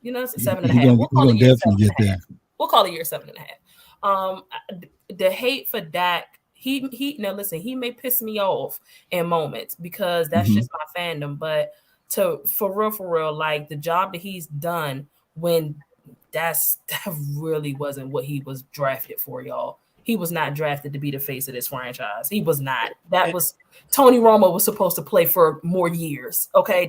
7.5. We'll call it year 7.5. We'll call it year 7.5. The hate for Dak, he now listen, he may piss me off in moments because that's just my fandom. But for real, like the job that he's done when that really wasn't what he was drafted for, y'all. He was not drafted to be the face of this franchise. He was not. That was Tony Romo was supposed to play for more years. Okay,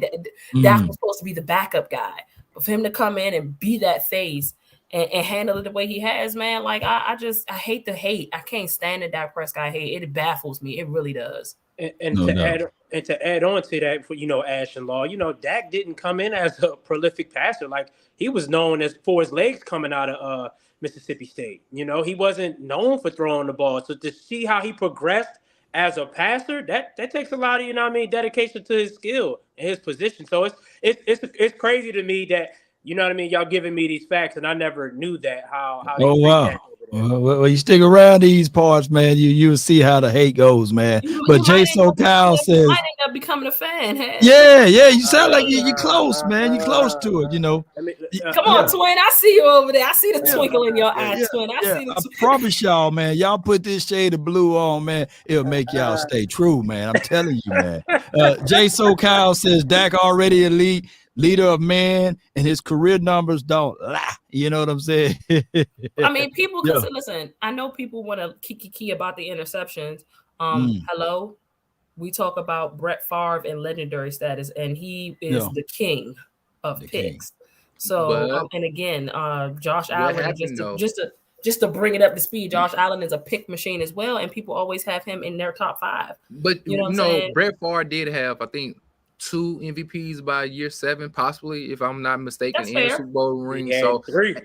Dak was supposed to be the backup guy, but for him to come in and be that face and handle it the way he has, man, like I hate the hate. I can't stand the Dak Prescott hate. It baffles me. It really does. And to add on to that, for Ash and Law, Dak didn't come in as a prolific passer. Like he was known for his legs coming out of Mississippi State. He wasn't known for throwing the ball. So to see how he progressed as a passer, that takes a lot of dedication to his skill and his position. So it's crazy to me that y'all giving me these facts and I never knew that how. Oh wow. Well, you stick around these parts, man. You will see how the hate goes, man. But Jay SoCal says, might end up becoming a fan. Hey? Yeah. You sound like you're close, man. You're close to it, Come on, twin. I see you over there. I see the twinkle in your eye, twin. I promise y'all, man. Y'all put this shade of blue on, man. It'll make y'all stay true, man. I'm telling you, man. Jay SoCal says Dak already elite. Leader of man, and his career numbers don't lie. You know what I'm saying? I mean, people can listen. I know people want to kiki about the interceptions. Hello, we talk about Brett Favre and legendary status, and he is the king of picks. So, and again, Josh Allen, just to bring it up to speed, Josh Allen is a pick machine as well, and people always have him in their top 5. But Brett Favre did have, I think, 2 MVPs by year 7, possibly, if I'm not mistaken, in the Super Bowl ring. Yeah, so 3.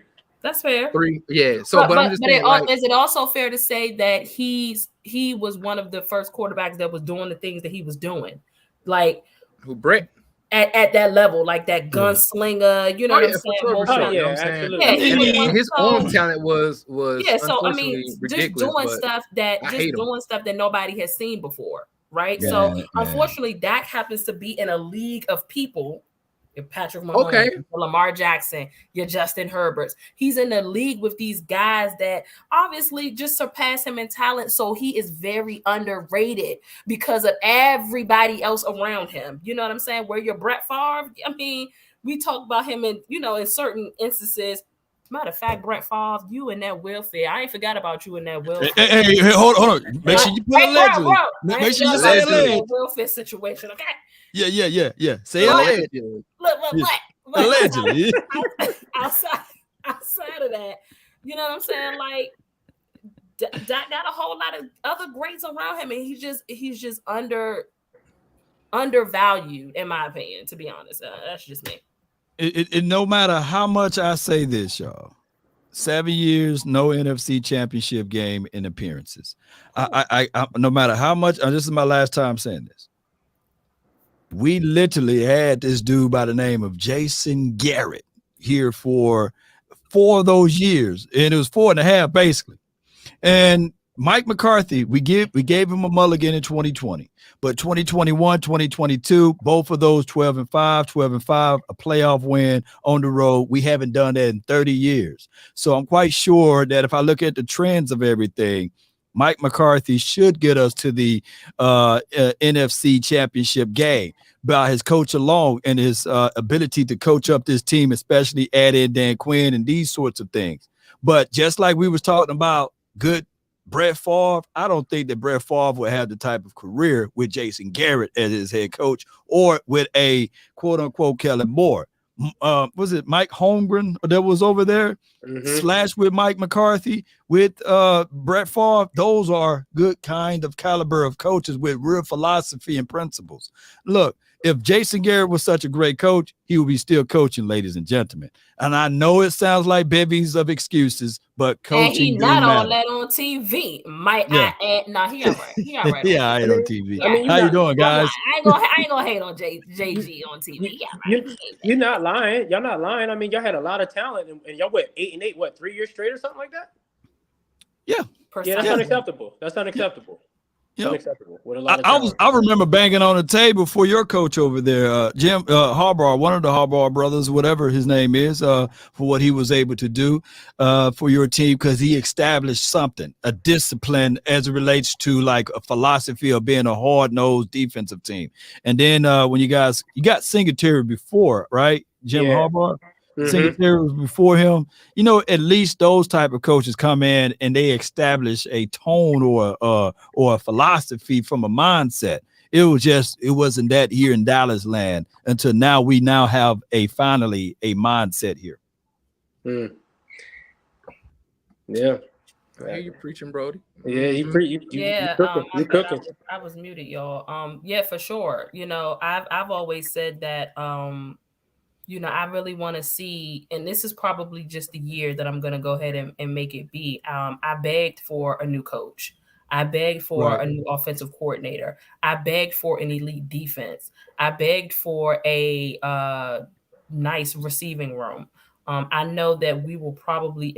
That's fair. 3, yeah. So, but I'm just saying, is it also fair to say that he was one of the first quarterbacks that was doing the things that he was doing, like who Brett at that level, like that gunslinger, what I'm saying? Absolutely. His arm talent was So I mean, ridiculous, doing stuff that nobody has seen before. Right. Unfortunately, Dak happens to be in a league of people You're Patrick Mahomes, Okay. Lamar Jackson, you're Justin Herberts. He's in the league with these guys that obviously just surpass him in talent. So he is very underrated because of everybody else around him. You know what I'm saying? Where you're Brett Favre, I mean, we talk about him in, in certain instances. Matter of fact, Brett Favre, you in that welfare. I ain't forgot about you in that welfare. Hey, hold on. Make sure you put allegedly. Make sure you say allegedly. Welfare situation, okay? Yeah. Say allegedly. Look. Allegedly. Outside of that, you know what I'm saying? Like, Dak got a whole lot of other greats around him, and he's just undervalued, in my opinion, to be honest. That's just me. It no matter how much I say this, y'all, 7 years, no NFC championship game in appearances. I no matter how much, this is my last time saying this. We literally had this dude by the name of Jason Garrett here for 4 of those years, and it was 4.5 basically. And Mike McCarthy, we gave him a mulligan in 2020, but 2021, 2022, both of those 12-5, a playoff win on the road. We haven't done that in 30 years. So I'm quite sure that if I look at the trends of everything, Mike McCarthy should get us to the NFC championship game by his coach alone and his ability to coach up this team, especially add in Dan Quinn and these sorts of things. But just like we was talking about good Brett Favre, I don't think that Brett Favre would have the type of career with Jason Garrett as his head coach or with a quote-unquote Kellen Moore. Was it Mike Holmgren that was over there? Slash with Mike McCarthy, with Brett Favre. Those are good kind of caliber of coaches with real philosophy and principles. Look, if Jason Garrett was such a great coach, he would be still coaching, ladies and gentlemen. And I know it sounds like bevies of excuses, but coaching. And he's not on that on TV. He all right. He all right. Yeah, I ain't on TV. I mean, how you doing, guys? I ain't gonna hate on JG on TV. You're not lying. Y'all not lying. I mean, y'all had a lot of talent, and y'all went 8-8, what, 3 years straight or something like that? Yeah. That's unacceptable. That's unacceptable. Yep. I remember banging on the table for your coach over there, Jim Harbaugh, one of the Harbaugh brothers, whatever his name is, for what he was able to do for your team, because he established something, a discipline as it relates to like a philosophy of being a hard-nosed defensive team. And then when you got Singletary before, right? Jim Harbaugh. Singletary was before him. At least those type of coaches come in and they establish a tone or a philosophy from a mindset. It wasn't that here in Dallas land until now. We now have finally a mindset here. Yeah. I hear you preaching, Brody. Yeah, you cooking. I was muted, y'all. Yeah, for sure. I've always said that I really want to see, and this is probably just the year that I'm going to go ahead and make it be. I begged for a new coach. I begged for a new offensive coordinator. I begged for an elite defense. I begged for a nice receiving room. I know that we will probably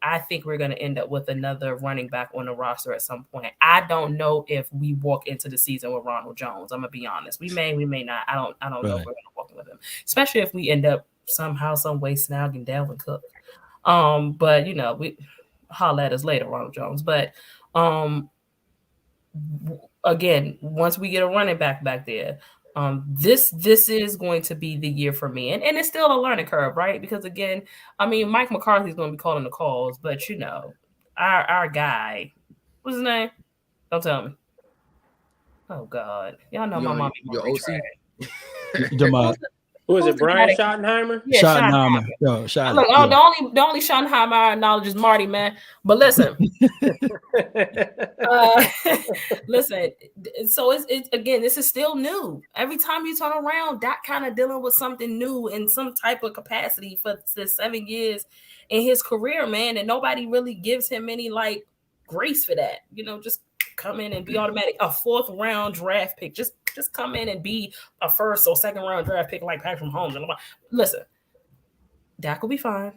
I think we're going to end up with another running back on the roster at some point. I don't know if we walk into the season with Ronald Jones. I'm going to be honest. We may not. I don't know if we're going to walk with him, especially if we end up somehow, some way snagging Dalvin Cook. But we holler at us later, Ronald Jones. But again, once we get a running back there, this is going to be the year for me. And it's still a learning curve, right? Because again, I mean, Mike McCarthy is going to be calling the calls, but our guy, what's his name? Don't tell me. Oh God. Y'all know my mom. Your OC. Who is it? Brian Schottenheimer? Yeah, Schottenheimer. No, Schottenheimer. Look, the only Schottenheimer I acknowledge is Marty, man. But listen, listen. So it's again, this is still new. Every time you turn around, Dak kind of dealing with something new in some type of capacity for the 7 years in his career, man. And nobody really gives him any like grace for that. Just come in and be automatic a 4th round draft pick. Just come in and be a 1st or 2nd round draft pick like Patrick Mahomes. Listen, Dak will be fine.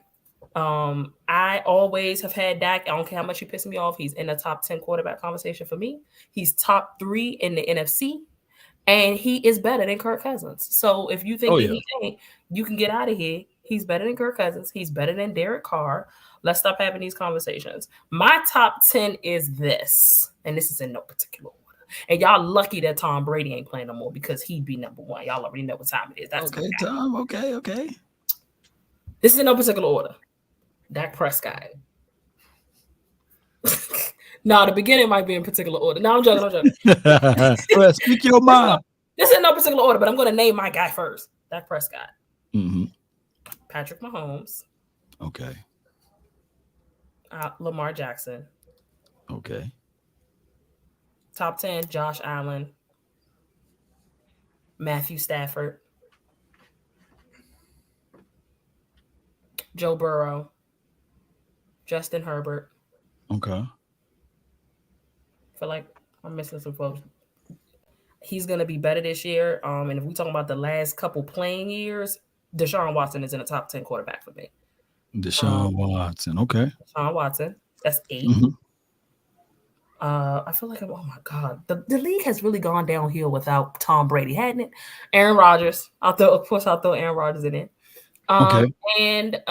I always have had Dak. I don't care how much he pisses me off. He's in the top 10 quarterback conversation for me. He's top 3 in the NFC. And he is better than Kirk Cousins. So if you think he ain't, you can get out of here. He's better than Kirk Cousins. He's better than Derek Carr. Let's stop having these conversations. My top 10 is this, and this is in no particular order. And y'all lucky that Tom Brady ain't playing no more because he'd be number one. Y'all already know what time it is. That's okay, Tom. Okay. This is in no particular order. Dak Prescott. No, the beginning might be in particular order. No, I'm joking. Well, speak your mind. This is in no particular order, but I'm going to name my guy first. Dak Prescott. Mm-hmm. Patrick Mahomes. Okay. Lamar Jackson. Okay. Top 10, Josh Allen. Matthew Stafford. Joe Burrow. Justin Herbert. Okay. I feel like I'm missing some folks. He's going to be better this year. And if we're talking about the last couple playing years, Deshaun Watson is in the top 10 quarterback for me. Deshaun Watson. Okay. Deshaun Watson. That's 8. Mm-hmm. I feel like, oh my God, the league has really gone downhill without Tom Brady, hadn't it? Aaron Rodgers. I'll throw Aaron Rodgers in it. Okay. And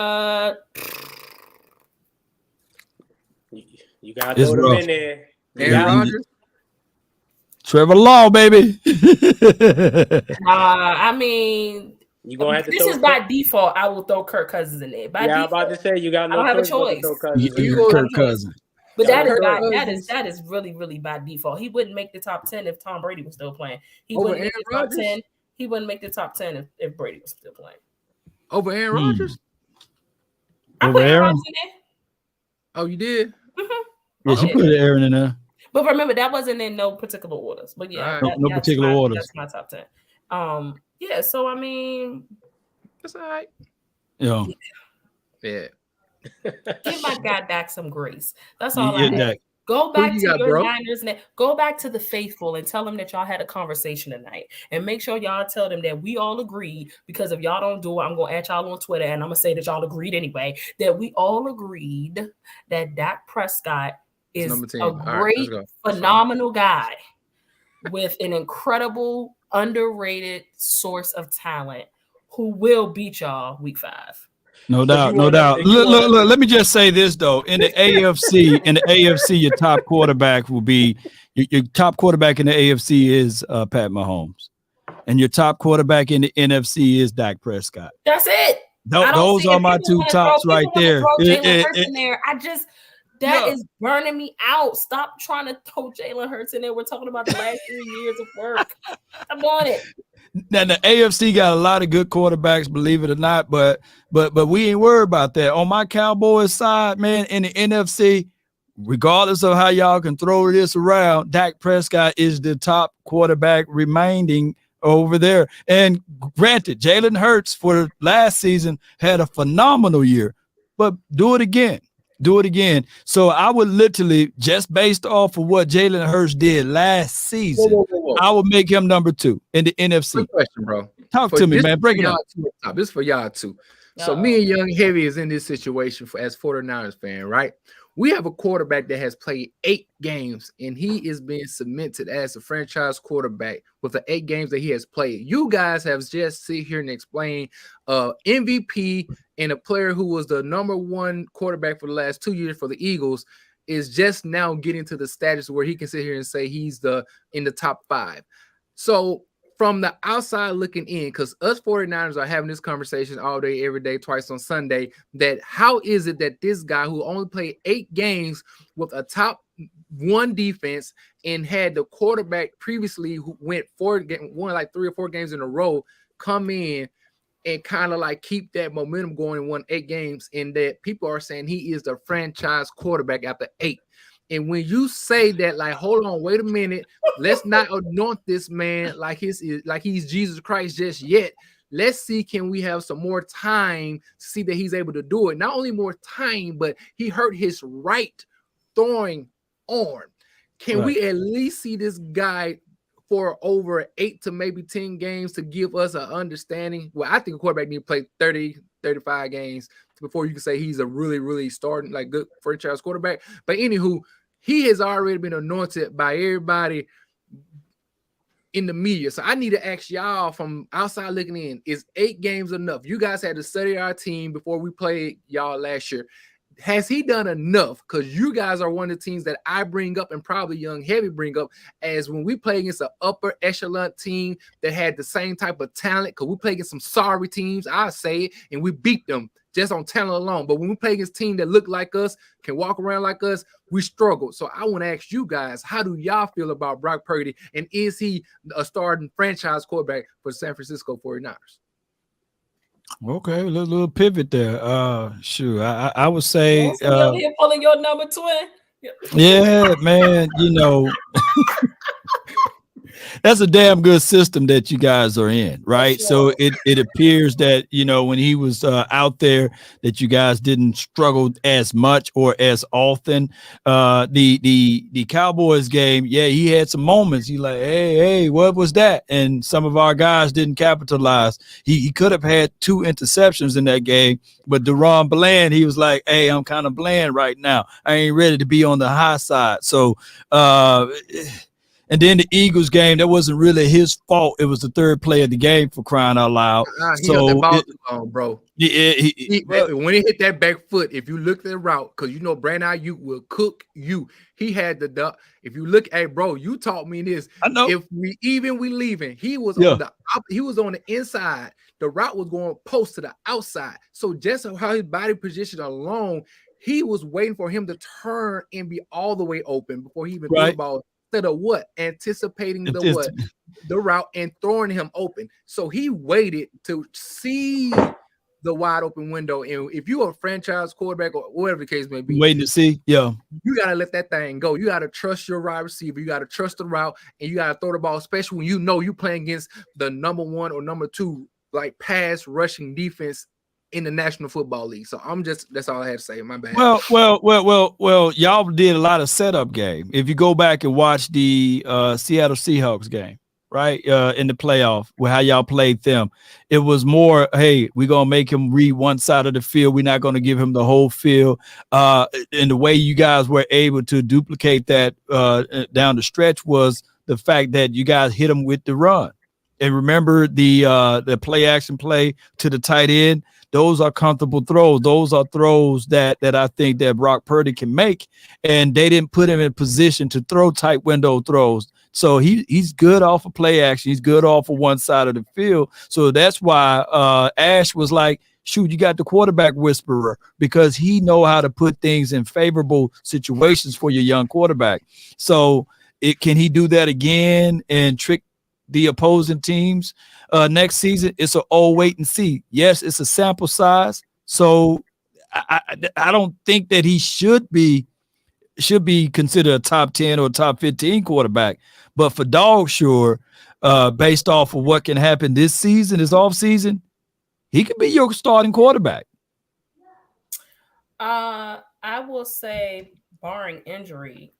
you gotta throw them in there. Aaron Rodgers. Trevor Law, baby. I mean, you gonna have to. This is by default. I will throw Kirk Cousins in there. I'm about to say you got no. I don't have a choice. You Kirk Cousins. But that is really, really by default. He wouldn't make the top 10 if Tom Brady was still playing. He wouldn't make the top 10. He wouldn't make the top 10 if Brady was still playing. Over Aaron Rodgers? I put Aaron Rodgers in there. Oh, you did? Mm-hmm. Yes, you put Aaron in there. But remember, that wasn't in no particular orders. But yeah, no particular orders. That's my top 10. Yeah. So I mean, that's all right. Yeah. Give my guy Dak some grace. That's all I have. Dak. Go back to your Niners. Go back to the faithful and tell them that y'all had a conversation tonight. And make sure y'all tell them that we all agreed, because if y'all don't do it, I'm going to add y'all on Twitter, and I'm going to say that y'all agreed anyway, that we all agreed that Dak Prescott is a great, phenomenal guy with an incredible, underrated source of talent who will beat y'all week 5. No doubt. Look, let me just say this though. In the AFC, your top quarterback will be your top quarterback in the AFC is Pat Mahomes, and your top quarterback in the NFC is Dak Prescott. That's it. Those are my two tops right there. That is burning me out. Stop trying to throw Jalen Hurts in there. We're talking about the last 3 years of work. I'm on it. Now the AFC got a lot of good quarterbacks, believe it or not, but we ain't worried about that. On my Cowboys side, man, in the NFC, regardless of how y'all can throw this around, Dak Prescott is the top quarterback remaining over there. And granted, Jalen Hurts for last season had a phenomenal year, but do it again. So I would literally, just based off of what Jalen Hurts did last season, I would make him number 2 in the NFC. Good question, bro. Talk to me, man. Break it up. This is for y'all too. So me and Young Heavy is in this situation as 49ers fan, right? We have a quarterback that has played 8 games, and he is being cemented as a franchise quarterback with the 8 games that he has played. You guys have just sit here and explain MVP and a player who was the number 1 quarterback for the last 2 years for the Eagles is just now getting to the status where he can sit here and say he's in the top 5. So from the outside looking in, because us 49ers are having this conversation all day, every day, twice on Sunday, that how is it that this guy who only played 8 games with a top 1 defense and had the quarterback previously who won like 3 or 4 games in a row come in and kind of like keep that momentum going and won 8 games, and that people are saying he is the franchise quarterback after 8. And when you say that, like, hold on, wait a minute, let's not anoint this man like he's Jesus Christ just yet. Let's see, can we have some more time to see that he's able to do it? Not only more time, but he hurt his right throwing arm. Can we at least see this guy for over 8 to maybe 10 games to give us an understanding? Well, I think a quarterback need to play 30, 35 games before you can say he's a really, really starting, like, good franchise quarterback. But anywho, he has already been anointed by everybody in the media. So I need to ask y'all from outside looking in, is 8 games enough? You guys had to study our team before we played y'all last year. Has he done enough? Because you guys are one of the teams that I bring up and probably Young Heavy bring up as when we play against an upper echelon team that had the same type of talent, because we play against some sorry teams, I say it, and we beat them just on talent alone. But when we play against teams that look like us, can walk around like us, we struggle. So I want to ask you guys, how do y'all feel about Brock Purdy? And is he a starting franchise quarterback for San Francisco 49ers? Okay, a little pivot there. Sure. I would say you're pulling your number, twin. Yeah, man, that's a damn good system that you guys are in, right? So it appears that when he was out there, that you guys didn't struggle as much or as often. The Cowboys game, yeah, he had some moments. He like, hey, what was that? And some of our guys didn't capitalize. He could have had 2 interceptions in that game, but Deron Bland, he was like, hey, I'm kind of bland right now. I ain't ready to be on the high side. So and then the Eagles game, that wasn't really his fault. It was the third play of the game, for crying out loud. He held the ball too long, bro. When he hit that back foot, if you look at the route, because Brandon Ayuk will cook you. He had the if you look, hey, bro, you taught me this. I know. If we leaving, he was on the inside. The route was going post to the outside. So just how his body position alone, he was waiting for him to turn and be all the way open before he even threw the ball. Instead of anticipating the route and throwing him open. So he waited to see the wide open window. And if you're a franchise quarterback or whatever the case may be, waiting to see, you gotta let that thing go. You gotta trust your wide receiver. You gotta trust the route, and you gotta throw the ball, especially when you're playing against the number 1 or number 2 like pass rushing defense in the National Football League. So that's all I have to say. My bad. Well, y'all did a lot of setup game. If you go back and watch the Seattle Seahawks game, right, in the playoff, with how y'all played them, it was more, hey, we're going to make him read one side of the field. We're not going to give him the whole field. And the way you guys were able to duplicate that down the stretch was the fact that you guys hit him with the run. And remember the play action play to the tight end. Those are comfortable throws. Those are throws that I think that Brock Purdy can make, and they didn't put him in position to throw tight window throws. So he's good off of play action. He's good off of one side of the field. So that's why Ash was like, shoot, you got the quarterback whisperer, because he know how to put things in favorable situations for your young quarterback. So can he do that again and trick the opposing teams next season? It's wait and see. Yes, it's a sample size, so I don't think that he should be considered a top 10 or top 15 quarterback. But for dog sure, based off of what can happen this season, this off season, he could be your starting quarterback. I will say, barring injury,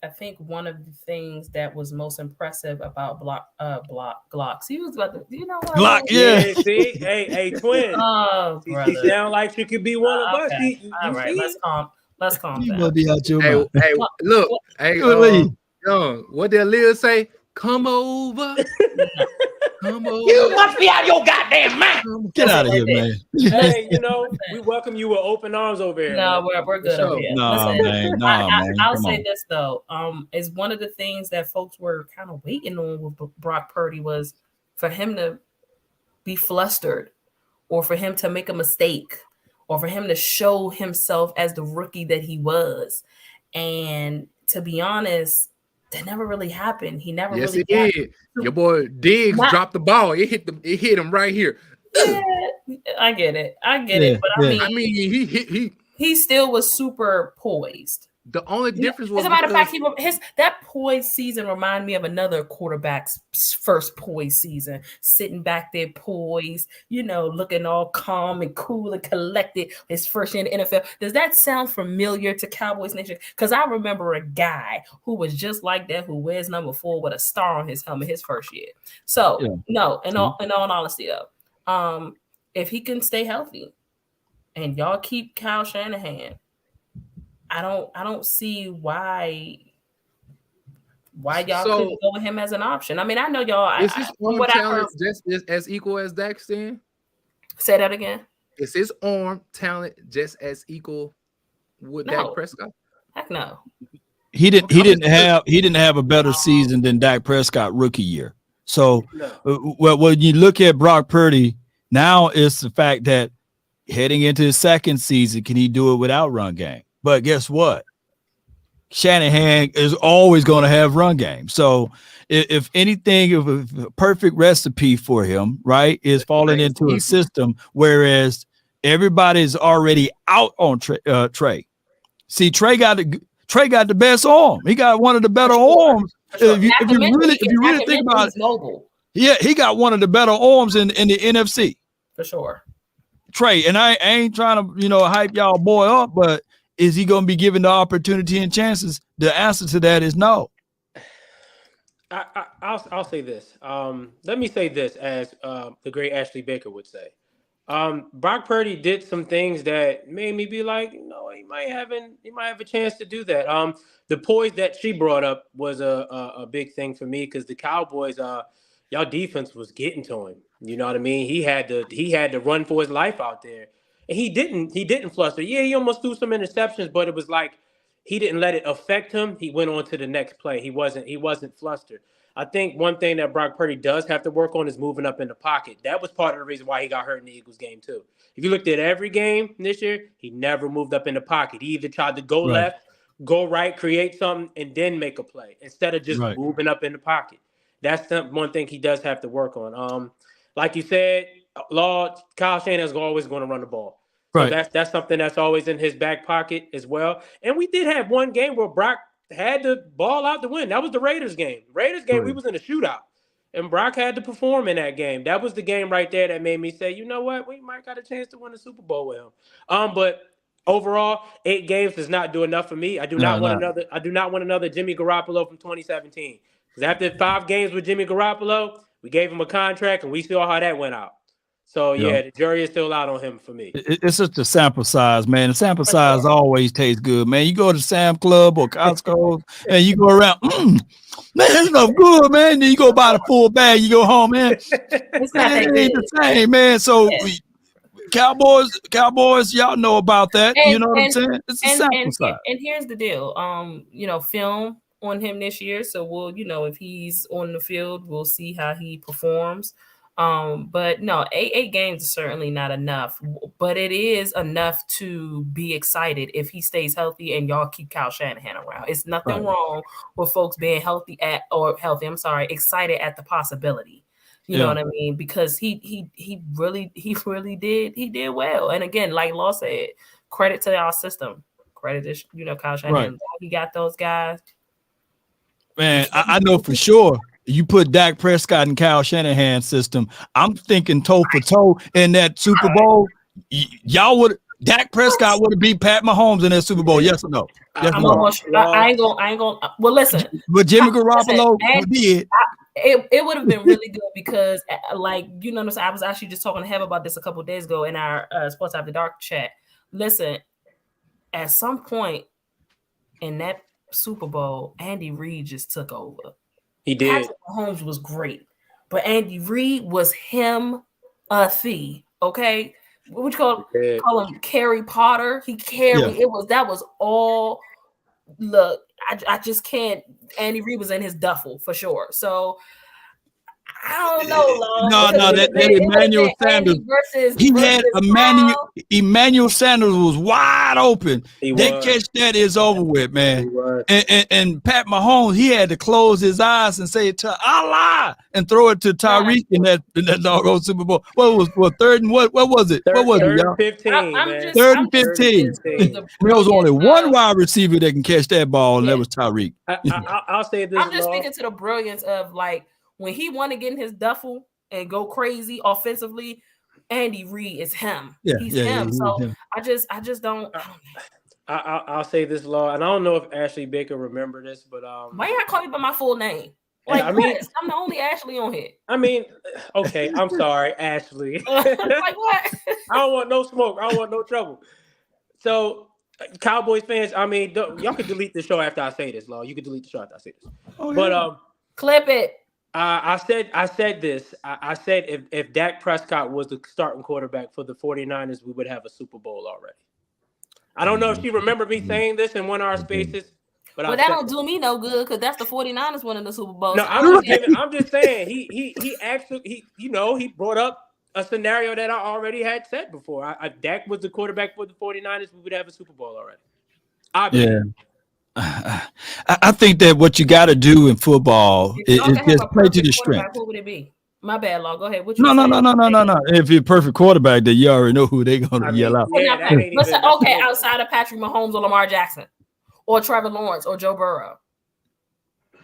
I think one of the things that was most impressive about Glocks, he was about to, what? Glock, yeah. See, hey, twin. Oh, she sound like she could be one of us. Okay. All right, let's calm down. Will be out your hey, mind. hey, look, hey, Young, what did Lil say? Come over. Come over. You must be out of your goddamn mind. Get out of here, man. Hey, we welcome you with open arms over here. No, we're good over here. Man. I'll say this though. Is one of the things that folks were kind of waiting on with Brock Purdy was for him to be flustered, or for him to make a mistake, or for him to show himself as the rookie that he was. And to be honest, that never really happened. He never really did. Your boy Diggs dropped the ball. It hit him right here. Yeah, I get it. But I mean, he still was super poised. The only difference was, as a matter of fact, that poised season reminded me of another quarterback's first poised season, sitting back there poised, looking all calm and cool and collected. His first year in the NFL. Does that sound familiar to Cowboys Nation? Because I remember a guy who was just like that, who wears number 4 with a star on his helmet his first year. So no, in all honesty, though, if he can stay healthy, and y'all keep Kyle Shanahan, I don't see why why y'all couldn't go with him as an option. I mean, I know y'all. Is his arm talent just as equal as Dak's then? Say that again. Is his arm talent just as equal with Dak Prescott? Heck no. He didn't have a better season than Dak Prescott rookie year. So, well, when you look at Brock Purdy, now it's the fact that heading into his second season, can he do it without run game? But guess what? Shanahan is always going to have run game. So if anything, if a perfect recipe for him, right, is falling into a system, whereas everybody's already out on Trey. See, Trey got the best arm. He got one of the better arms. If you really think about it, mobile. Yeah, he got one of the better arms in the NFC. For sure. Trey, and I ain't trying to, hype y'all boy up, but is he going to be given the opportunity and chances? The answer to that is no. I'll say this. Let me say this, as the great Ashley Baker would say. Brock Purdy did some things that made me be like, he might have a chance to do that. The poise that she brought up was a big thing for me because the Cowboys, y'all defense was getting to him. You know what I mean? He had to run for his life out there. And he didn't fluster. Yeah, he almost threw some interceptions, but it was like he didn't let it affect him. He went on to the next play. He wasn't flustered. I think one thing that Brock Purdy does have to work on is moving up in the pocket. That was part of the reason why he got hurt in the Eagles game too. If you looked at every game this year, he never moved up in the pocket. He either tried to go left, go right, create something, and then make a play instead of just moving up in the pocket. That's the one thing he does have to work on. Like you said, Kyle Shanahan is always going to run the ball. So that's something that's always in his back pocket as well. And we did have one game where Brock had the ball out to win. That was the Raiders game. We was in a shootout. And Brock had to perform in that game. That was the game right there that made me say, you know what? We might got a chance to win the Super Bowl with him. But overall, 8 games does not do enough for me. I do not want another Jimmy Garoppolo from 2017. Because after 5 games with Jimmy Garoppolo, we gave him a contract and we saw how that went out. So, the jury is still out on him for me. It's just a sample size, man. The sample size always tastes good, man. You go to Sam Club or Costco and you go around, man, it's no good, man. Then you go buy the full bag, you go home, man. It ain't the same, man. So, Cowboys, y'all know about that. You know what I'm saying? It's a sample size. And here's the deal. Film on him this year. So we'll, if he's on the field, we'll see how he performs. But no, 8 games is certainly not enough, but it is enough to be excited if he stays healthy and y'all keep Kyle Shanahan around. It's nothing wrong with folks being excited at the possibility. You know what I mean? Because he really did well. And again, like Law said, credit to our system. Credit to, Kyle Shanahan. He got those guys. Man, I know for sure. You put Dak Prescott in Kyle Shanahan's system. I'm thinking toe for toe in that Super Bowl. Dak Prescott would have beat Pat Mahomes in that Super Bowl. Yes or no? Yes or no? I ain't gonna. Well, listen. But Jimmy Garoppolo did. It would have been really good because, I was actually just talking to Hev about this a couple of days ago in our Sports After Dark chat. Listen, at some point in that Super Bowl, Andy Reid just took over. He did. Patrick Mahomes was great, but Andy Reid was him a fee. Okay, what would you call him? Kerry Potter. He carried. That was all. Look, I just can't. Andy Reid was in his duffel for sure. So I don't know. No, that Emmanuel Sanders. Emmanuel Sanders was wide open. That catch that is over with, man. And Pat Mahomes, he had to close his eyes and say to Allah and throw it to Tyreek in that doggone Super Bowl. Third and what was it? What was it, y'all? 15. Third and 15. There was only one wide receiver that can catch that ball, and that was Tyreek. I'll say this. I'm just speaking to the brilliance of when he want to get in his duffel and go crazy offensively, Andy Reid is him. He's him. So I just don't. I'll say this, Law, and I don't know if Ashley Baker remember this, but why you call me by my full name? I'm the only Ashley on here. I mean, okay, I'm sorry, Ashley. Like what? I don't want no smoke. I don't want no trouble. So Cowboys fans, I mean, y'all can delete the show after I say this, Law. You can delete the show after I say this. Oh, but yeah. Clip it. I said this. I said if Dak Prescott was the starting quarterback for the 49ers, we would have a Super Bowl already. I don't know if she remembered me saying this in one of our spaces. But that don't do me no good because that's the 49ers winning the Super Bowl. No, I'm just saying he actually he brought up a scenario that I already had said before. If Dak was the quarterback for the 49ers, we would have a Super Bowl already. Yeah. I think that what you got to do in football is just play to the strength. Who would it be? My bad, Law. Go ahead. No. If you're a perfect quarterback, then you already know who they're going to yell out. Okay, outside of Patrick Mahomes or Lamar Jackson or Trevor Lawrence or Joe Burrow.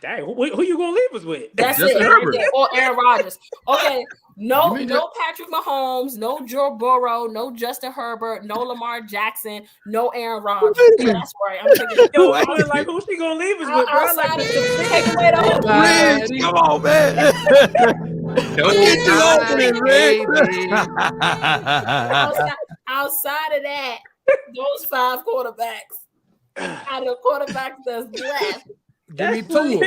Dang, who you gonna leave us with? That's it. Right, or Aaron Rodgers. Okay, no Patrick Mahomes, no Joe Burrow, no Justin Herbert, no Lamar Jackson, no Aaron Rodgers. Yeah, that's right. I'm thinking, like who's she gonna leave us with, bro? Like, take away the whole come on, man. Outside of that, those 5 quarterbacks, out of the quarterbacks that's left. Give me 2.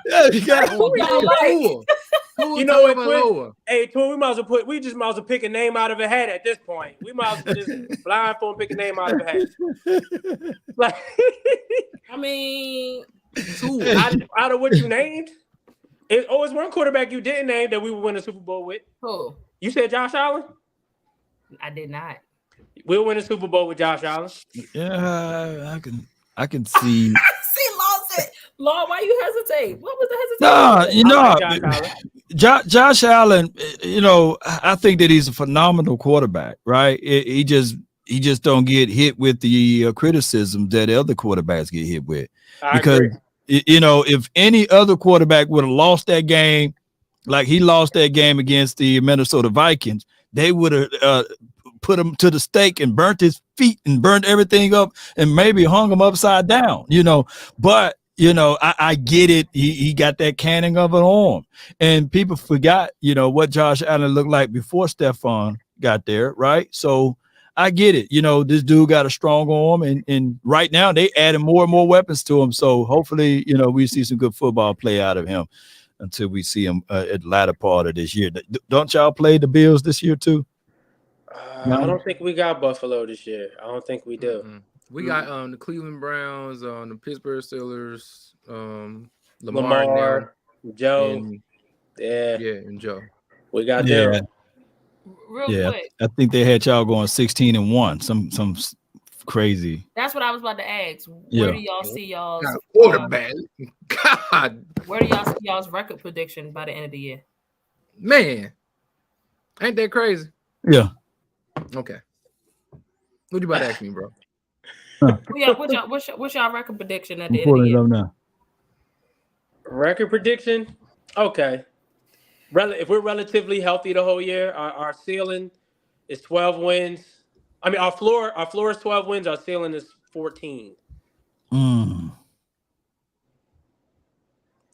Yeah, you got you know what, Twin? Hey, Twin, we just might as well pick a name out of a hat at this point. We might as well just blindfold pick a name out of a hat. Like, I mean, 2 out of what you named. It's one quarterback you didn't name that we would win a Super Bowl with. Who? You said Josh Allen? I did not. We'll win a Super Bowl with Josh Allen. Yeah, I can see. Law, why you hesitate? What was the hesitation? Josh Allen, I think that he's a phenomenal quarterback, right? He just don't get hit with the criticism that other quarterbacks get hit with. Because if any other quarterback would have lost that game, like he lost that game against the Minnesota Vikings, they would have put him to the stake and burnt his feet and burnt everything up and maybe hung him upside down, But I get it. He got that cannon of an arm, and people forgot, what Josh Allen looked like before Stephon got there, right? So I get it. This dude got a strong arm, and right now they adding more and more weapons to him. So hopefully, we see some good football play out of him until we see him at the latter part of this year. Don't y'all play the Bills this year too? No? I don't think we got Buffalo this year. I don't think we do. Mm-hmm. We got the Cleveland Browns, the Pittsburgh Steelers, Lamar Joe. And Joe. We got them. Real quick. I think they had y'all going 16-1. Some crazy. That's what I was about to ask. Where do y'all see y'all's quarterback? God. Where do y'all see y'all's record prediction by the end of the year? Man, ain't that crazy? Yeah. Okay. What you about to ask me, bro? What's y'all record prediction at the end of the year? Now. Record prediction? Okay. If we're relatively healthy the whole year, our ceiling is 12 wins. I mean, our floor is 12 wins. Our ceiling is 14.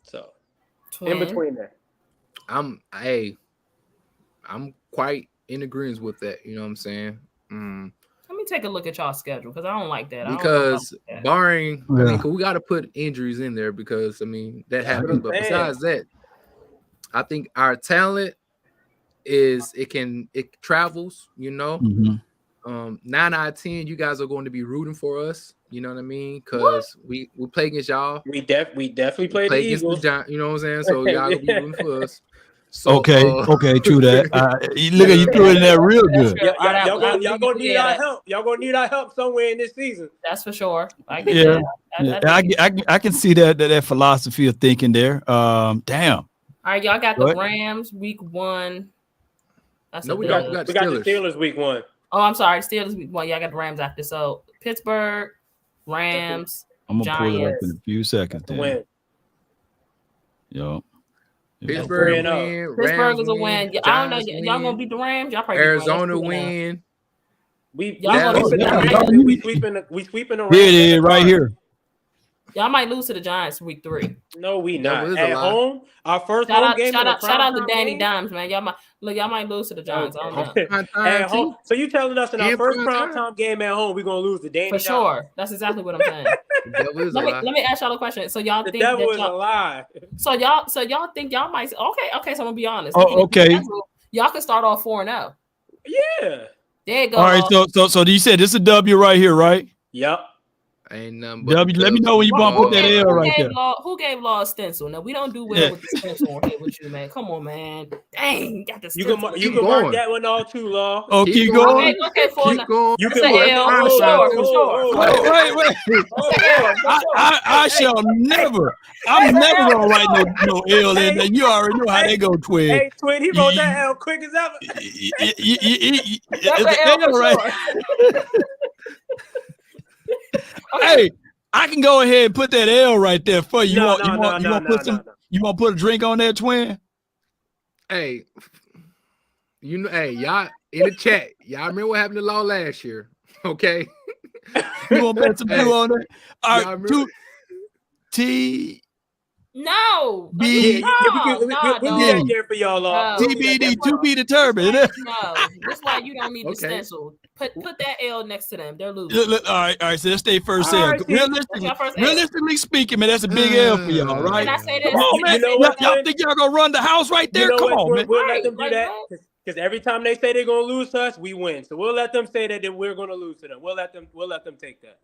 So, in between there. I'm quite in agreement with that. You know what I'm saying? Let me take a look at y'all's schedule because I don't like that. Because barring, we got to put injuries in there because that happens. But besides that, I think our talent it travels. 9 out of 10, you guys are going to be rooting for us. You know what I mean? Because we play against y'all. We definitely play the against Eagles. the Giants. You know what I'm saying? So y'all gonna be rooting for us. So, okay, true that. Look at you threw it in there real good. Y'all gonna need our help. Y'all gonna need our help somewhere in this season. That's for sure. I get that. I can see that philosophy of thinking there. Damn. All right, y'all got the Rams week 1. We got the Steelers week 1. Oh, I'm sorry, Steelers week 1. Y'all got the Rams after. So Pittsburgh, Rams, I'm gonna pull it up Giants. in a few seconds. Win. Yo. Pittsburgh win. Pittsburgh is a win. I don't know. Y'all gonna beat the Rams? Y'all probably Arizona win. We sweeping the Rams. Here it is, right here. Y'all might lose to the Giants week 3. No, we not at home. Our first home game. Shout out to Danny Dimes, man. Y'all might lose to the Giants. I don't know. At home. So you telling us in our first primetime game at home, we're gonna lose to Danny for Dimes? Sure. That's exactly what I'm saying. Let me ask y'all a question. So y'all think that was a lie. So y'all think y'all might okay. So I'm gonna be honest. Oh, okay. Y'all can start off 4-0. Yeah. There you go. All right. So you said this is a W right here, right? Yep. Ain't nothing but W. Let me know when you want to put that L right there. Who gave Law a stencil? Now we don't do well with the stencil on here with you, man. Come on, man. Dang, got the stencil. You can mark that one all too, Law. Oh, keep going. Okay, keep going. You can L for sure. Wait. I shall never. I'm never gonna write no L in there. You already know how they go, Twin. Hey, Twin, he wrote that L quick as ever. That's an L right. Okay. Hey, I can go ahead and put that L right there for you. You want to put a drink on there, Twin? Hey, y'all in the chat, y'all remember what happened to Law last year? Okay. You want to put some blue on there? All right, T. No. We'll leave that there for y'all. TBD to be determined. No, that's why you don't need the stencil. Put that L next to them. They're losing. All right. So let's stay first L. Realistically speaking, man, that's a big L for y'all, right? Can I say this? Come on, man. Y'all think y'all gonna run the house right there? Come on, man. We'll let them do that because every time they say they're gonna lose to us, we win. So we'll let them say that we're gonna lose to them. We'll let them take that.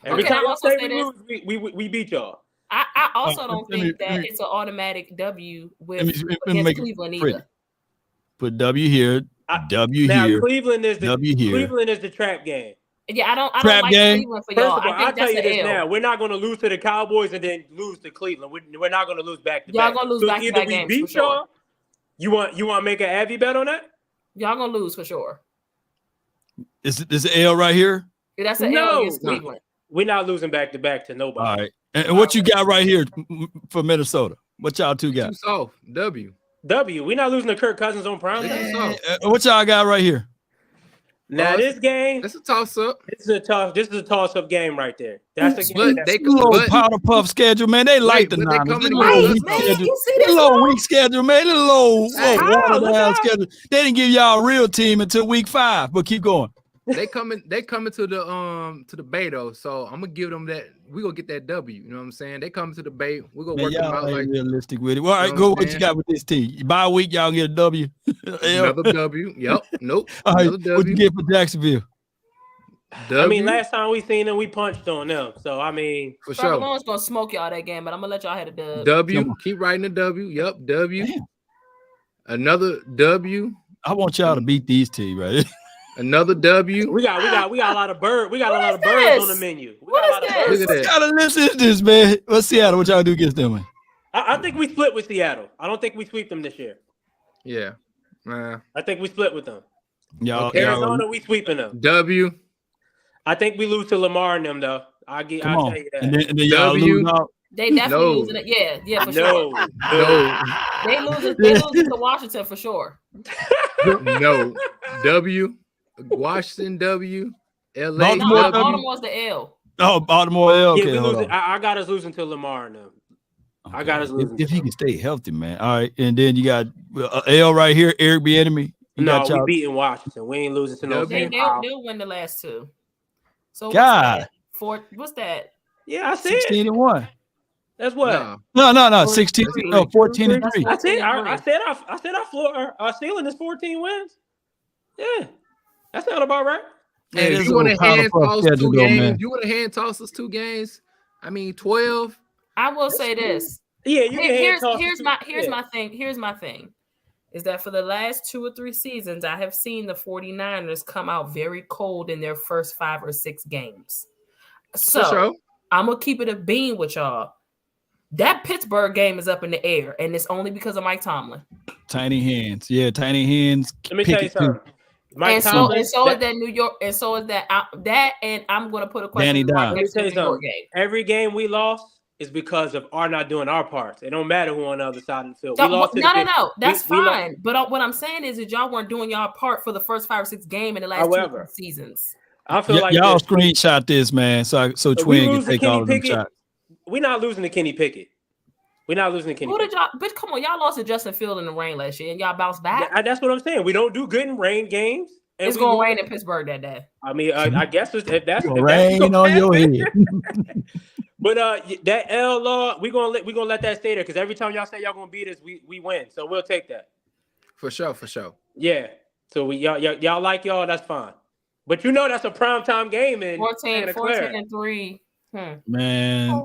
Every time I say we lose, we beat y'all. I also don't think that it's an automatic W with Cleveland either. Put W here, W now, here. Cleveland is the W here. Cleveland is the trap game. Yeah, I don't trap like game. Cleveland for y'all. First of all, I'll tell you this now: we're not going to lose to the Cowboys and then lose to Cleveland. We're not going to lose back to back. Y'all gonna lose back to back games. Either we beat y'all. You want to make an Abby bet on that? Y'all gonna lose for sure. Is an L right here? Yeah, that's an L against Cleveland. We're not losing back to back to nobody. All right. And what you got right here for Minnesota? What y'all two got? W. We're not losing to Kirk Cousins on prime time. What y'all got right here? Now this game, it's a toss up. This is a toss up game right there. That's a game. They little powder puff schedule, man. They like the Niners. Little weak schedule, man. Little watered down schedule. They didn't give y'all a real team until week 5. But keep going. They coming to the Bay though, so I'm gonna give them that. We gonna get that W. You know what I'm saying? They coming to the Bay. We gonna work them out like realistic with it. All right, go. What you got with this team? Bye week, y'all get a W. Another W. Yep. Nope. All right. What you get for Jacksonville? I mean, last time we seen them, we punched on them. So I mean, for sure. Malone's gonna smoke y'all that game, but I'm gonna let y'all have a dub. W. Keep writing the W. Yep. W. Damn. Another W. I want y'all to beat these teams, right? Another W. We got a lot of birds. We got a lot of birds on the menu. What is this? Look at that. What kind of list is this, man? What's Seattle? What y'all do against them, man? I think we split with Seattle. I don't think we sweep them this year. Yeah. I think we split with them. Arizona, we sweeping them. W. I think we lose to Lamar and them though. I'll tell you that. And then y'all lose out. They definitely losing it. Yeah, for sure. No. They losing to Washington for sure. No. W. Washington W. LA. Baltimore's the L. Oh, Baltimore L. Okay, I got us losing to Lamar now. Okay. I got us losing. If he can stay healthy, man. All right, and then you got L right here. Eric Bieniemy. No, we beating Washington. We ain't losing to no. They'll win the last 2. So God, what's that? Yeah, I said 16-1. That's what. No. 16. No, 14-3. I said our ceiling is 14 wins. Yeah, that sounds about right. And if you want to hand toss 2 games, you want to hand toss us 2 games. I mean, 12. I will say this. Yeah, you can hand toss. Here's my thing. Is that for the last 2 or 3 seasons, I have seen the 49ers come out very cold in their first 5 or 6 games. So I'm going to keep it a bean with y'all. That Pittsburgh game is up in the air, and it's only because of Mike Tomlin. Tiny hands. Yeah, tiny hands. Let me tell you something. So is that New York, and so is that and I'm going to put a question. Danny mark next to the New York game. Every game we lost is because of our not doing our parts. It don't matter who on the other side of the field. No. That's fine. But what I'm saying is that y'all weren't doing y'all part for the first 5 or 6 games in the last 2 seasons. I feel like y'all screenshot this, man. So Twin can take all of them shots. not losing to Kenny Pickett. We're not losing to Kenny Pickett. But come on, y'all lost to Justin Field in the rain last year, and y'all bounced back. That's what I'm saying. We don't do good in rain games. It's gonna rain in Pittsburgh that day. I mean, I guess if that's rain on your head. But that L law, we gonna let that stay there because every time y'all say y'all gonna beat us, we win. So we'll take that. For sure. Yeah. So y'all like y'all, that's fine. But that's a primetime game in 14-3. Man,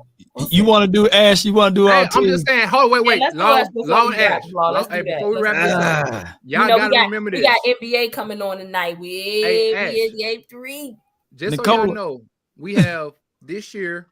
you want to do Ash? You want to do all? I'm just saying. Hold wait. Long Ash. Let's do before we that. wrap this up, y'all gotta remember this. We got NBA coming on tonight. We NBA 3. Just so y'all know, we have this year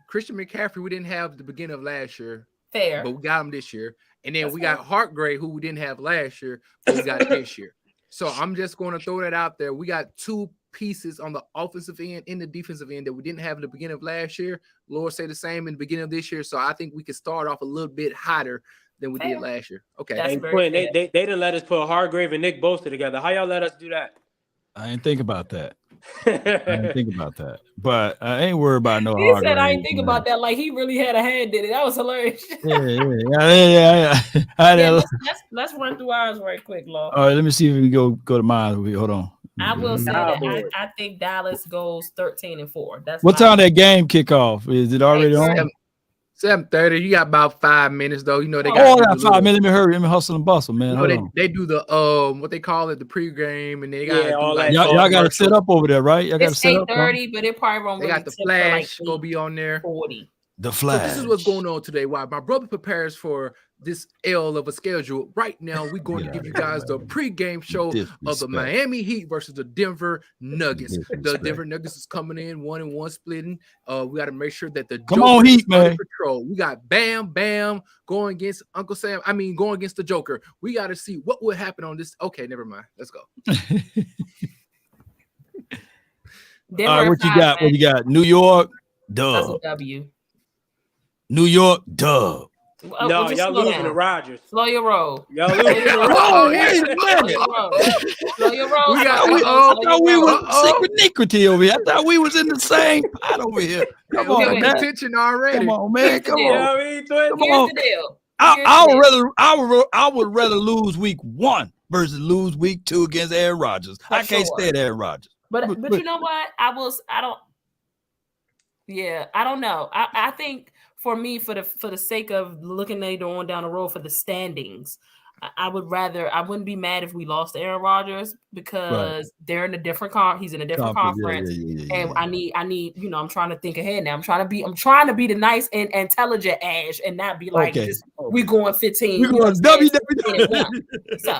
Christian McCaffrey. We didn't have the beginning of last year. Fair, but we got him this year. And then we got Hartgrave, who we didn't have last year, but we got this year. So I'm just going to throw that out there. We got 2 pieces on the offensive end and the defensive end that we didn't have in the beginning of last year. Lord say the same in the beginning of this year. So I think we could start off a little bit hotter than we did last year. Okay. And Quinn, they didn't let us put Hargrave and Nick Bosa together. How y'all let us do that? I didn't think about that. But I ain't worried about no He Hargrave. said I ain't think about that like he really had a hand in it. That was hilarious. Yeah. Let's run through ours right quick, Law. All right, let me see if we can go to mine. Hold on. I will say that I think Dallas goes 13-4. That's what time that game kick off? Is it already on? 7:30. You got about 5 minutes though. They got 5 minutes. Let me hurry. Let me hustle and bustle, man. They do the what they call it, the pregame, and they got all that. Y'all got to set up over there, right? Y'all got to set up. 8:30, but it probably won't. They got the flash will be on there. 40. The flash. So this is what's going on today. While my brother prepares for this L of a schedule, right now we're going to give you guys the pregame show of the Miami Heat versus the Denver Nuggets. The Denver Nuggets is coming in 1-1 splitting. We got to make sure that the Joker Heat, man. Control. We got Bam going against Uncle Sam. Going against the Joker. We got to see what would happen on this. Okay, never mind. Let's go. What you got? Man. What you got? New York, dub. That's a W. New York, dub. No, y'all losing to Rodgers. Slow your roll. Y'all losing to Rodgers. Slow your roll. I thought we were secret over here. I thought we was in the same pot over here. Come on, man. Attention already. Come on, man. Come on. Here's the deal. I would rather lose week 1 versus lose week 2 against Aaron Rodgers. I can't stand Aaron Rodgers. But you know what? I don't know. I think for me, for the sake of looking later on down the road for the standings, I wouldn't be mad if we lost Aaron Rodgers because they're in a different he's in a different conference. And I need, I'm trying to think ahead now. I'm trying to be the nice and intelligent Ash and not be like we going 15. We going W. So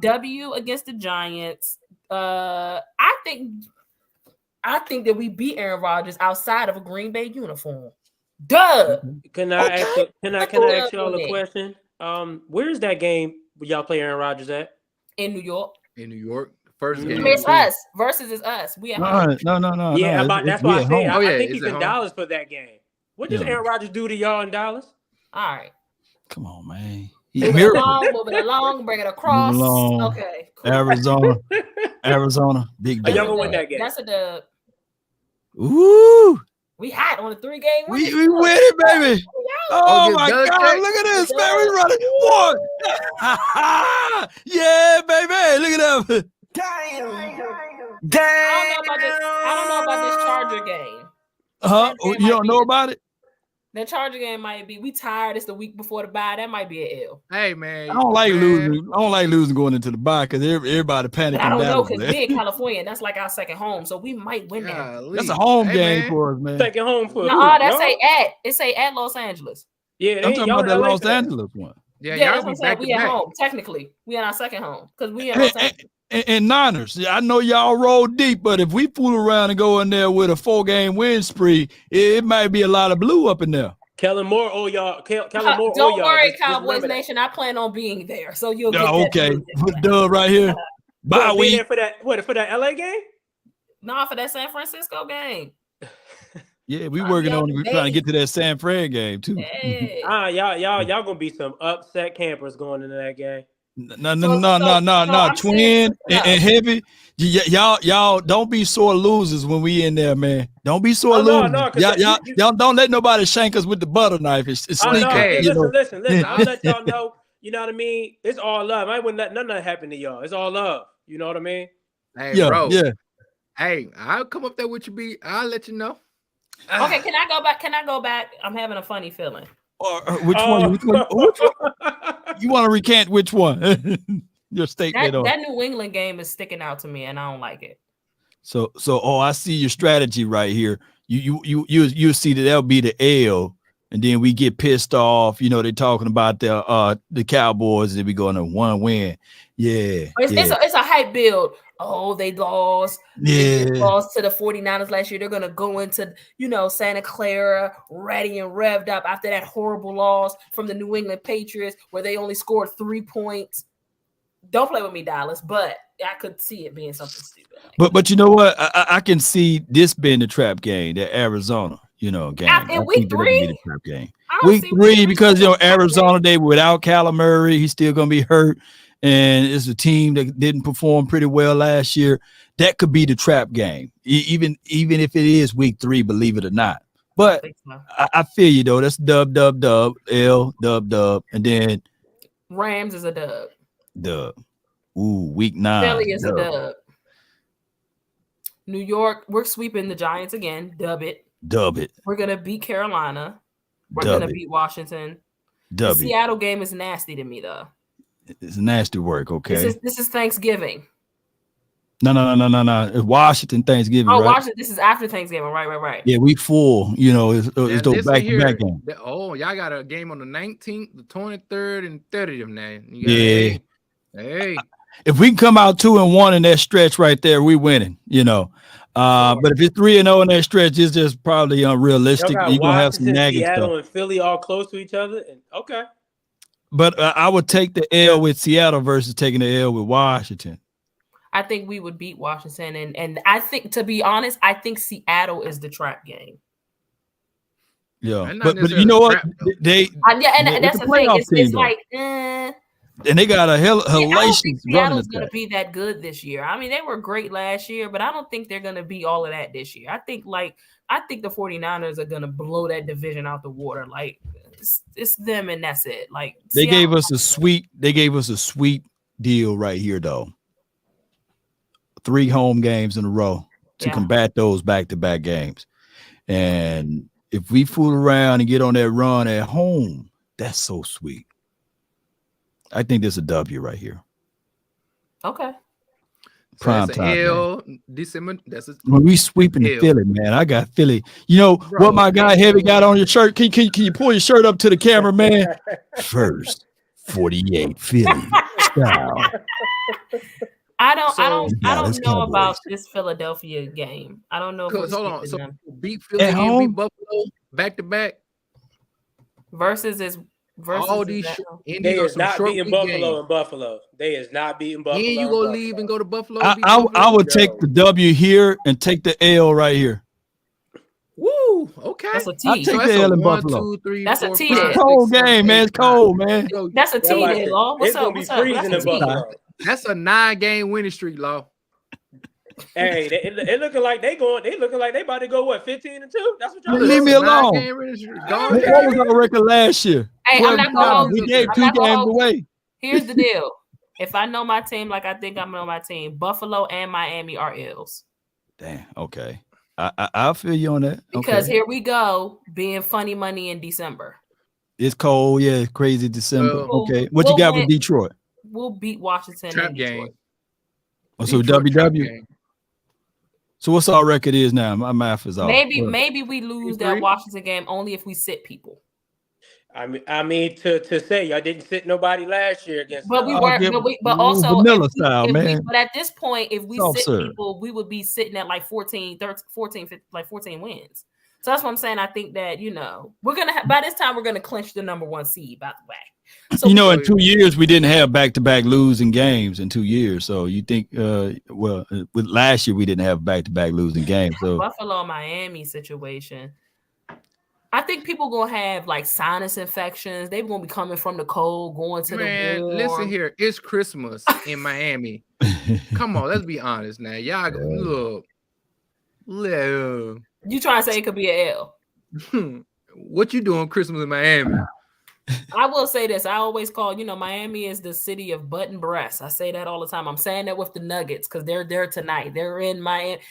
W against the Giants. I think that we beat Aaron Rodgers outside of a Green Bay uniform. Duh. Can I ask y'all a question? Where's that game where y'all play Aaron Rodgers at? In New York. First game. It's us versus is us. We at home. No. Yeah, that's why I say I think he's in Dallas for that game. What does Aaron Rodgers do to y'all in Dallas? All right. Come on, man. Moving along, bring it across. Okay. Cool. Arizona. Big dub. Y'all gonna win that game. That's a dub. Ooh. We hot on a 3-game win. We win it, baby. Oh my God. Look at this, man. We running. One. Yeah, baby. Look at that. Damn. I don't know about this Charger game. You don't know about it? The Charger game might be. We tired. It's the week before the bye. That might be an L. Hey man, I don't like losing going into the bye because everybody panicking. I don't know because we're in California. That's like our second home, so we might win that. That's a home game for us, man. Second home for It say at Los Angeles. Yeah, I'm talking about that Los Angeles one. Yeah, that's what I'm saying. We at home technically. We in our second home because we in Los Angeles. And Niners, I know y'all roll deep, but if we fool around and go in there with a 4-game win spree, it might be a lot of blue up in there. Kellen Moore, y'all. Don't worry, Cowboys Nation. I plan on being there, so you'll get that. Okay, put dub right here. Bye week for that. What for that LA game? No, for that San Francisco game. Yeah, we working on. We're trying to get to that San Fran game too. Hey. Y'all gonna be some upset campers going into that game. No. Twin and Heavy. Y'all don't be sore losers when we in there, man. Don't be sore losers. Y'all don't let nobody shank us with the butter knife. It's sneaky. Listen. I'll let y'all know. You know what I mean? It's all love. I wouldn't let none of that happen to y'all. It's all love. You know what I mean? Hey, bro. Yeah. Hey, I'll come up there with you, B. I'll let you know. Okay, can I go back? I'm having a funny feeling. Which one? Which one? You want to recant which one? Your statement that New England game is sticking out to me, and I don't like it. So I see your strategy right here. You see that that'll be the L, and then we get pissed off. You know, they're talking about the Cowboys, and we going to one win. Yeah, it's a hype build. Oh, they lost. Yeah, they lost to the 49ers last year. They're gonna go into Santa Clara ready and revved up after that horrible loss from the New England Patriots, where they only scored 3 points. Don't play with me, Dallas, but I could see it being something stupid. But you know what? I can see this being the trap game, the Arizona, game. In week 3, the trap game. Week 3, because Arizona, they without Kyler Murray, he's still gonna be hurt. And it's a team that didn't perform pretty well last year. That could be the trap game, even if it is week 3, believe it or not. But I feel you though. That's dub, L, dub, and then Rams is a dub. Dub. Ooh, week 9. Philly is a dub. New York, we're sweeping the Giants again. Dub it. We're gonna beat Carolina. We're gonna beat Washington. The Seattle game is nasty to me though. It's nasty work, okay? This is Thanksgiving. No. It's Washington Thanksgiving. Oh, right? Washington. This is after Thanksgiving. Right. Yeah, we full. It's those back-to-back games. Oh, y'all got a game on the 19th, the 23rd, and 30th now. Hey. If we can come out 2-1 in that stretch right there, we winning. But if it's 3-0 in that stretch, it's just probably unrealistic. You're gonna have some nagging Seattle stuff. And Philly all close to each other. Okay. But I would take the L with Seattle versus taking the L with Washington. I think we would beat Washington, and I think, to be honest, I think Seattle is the trap game. Yeah, but you know what? And that's the thing. It's like, and they got a hellacious. Seattle's going to be that good this year. I mean, they were great last year, but I don't think they're going to be all of that this year. I think the 49ers are going to blow that division out the water. Like, it's them and that's it. Like, they gave us a sweet deal right here though. 3 home games in a row to combat those back-to-back games. And if we fool around and get on that run at home, that's so sweet. I think there's a W right here. Okay. Prime time. December. When we sweeping the Philly, man. I got Philly. You know what my guy Heavy got on your shirt? Can you pull your shirt up to the camera, man? First 48 Philly style. I don't know about this Philadelphia game. I don't know if hold on. So beat Philly and beat Buffalo back to back. Versus all these they is not beating Buffalo and Buffalo. They is not beating Buffalo. And you go leave and go to Buffalo. I would take the W here and take the L right here. Woo! Okay, that's a T. I take the L in Buffalo. 2, 3, that's 4, a T. It's a cold game, man. It's cold, man. That's a T. What's up? What's up? That's a 9-game winning streak, Law. Hey, it looking like they about to go 15-2. That's what y'all leave me alone. What was our record last year? Hey, I'm not gonna hold you. We gave 2 games away. Here's the deal. If I know my team like I think I know my team, Buffalo and Miami are L's. Damn. Okay. I'll feel you on that. Because here we go, being funny money in December. It's cold. Yeah, crazy December. Okay. What you got with Detroit? We'll beat Washington Trap in Detroit. Game. Oh, so WW. So what's our record is now? My math is off. Maybe we lose that Washington game only if we sit people. I mean to say y'all didn't sit nobody last year against. But we weren't. But also vanilla style, man. But at this point, if we sit people, we would be sitting at like 14 wins. So that's what I'm saying. I think that we're gonna by this time we're gonna clinch the number 1 seed. By the way. So in 2 years we didn't have back-to-back losing games in 2 years. So you think, with last year we didn't have back-to-back losing games. So Buffalo Miami situation. I think people gonna have like sinus infections. They're gonna be coming from the cold, going to the warm. Listen here, it's Christmas in Miami. Come on, let's be honest now. Y'all look. You trying to say it could be an L? What you doing Christmas in Miami? I will say this. I always call, Miami is the city of butt and breasts. I say that all the time. I'm saying that with the Nuggets because they're there tonight. They're in Miami.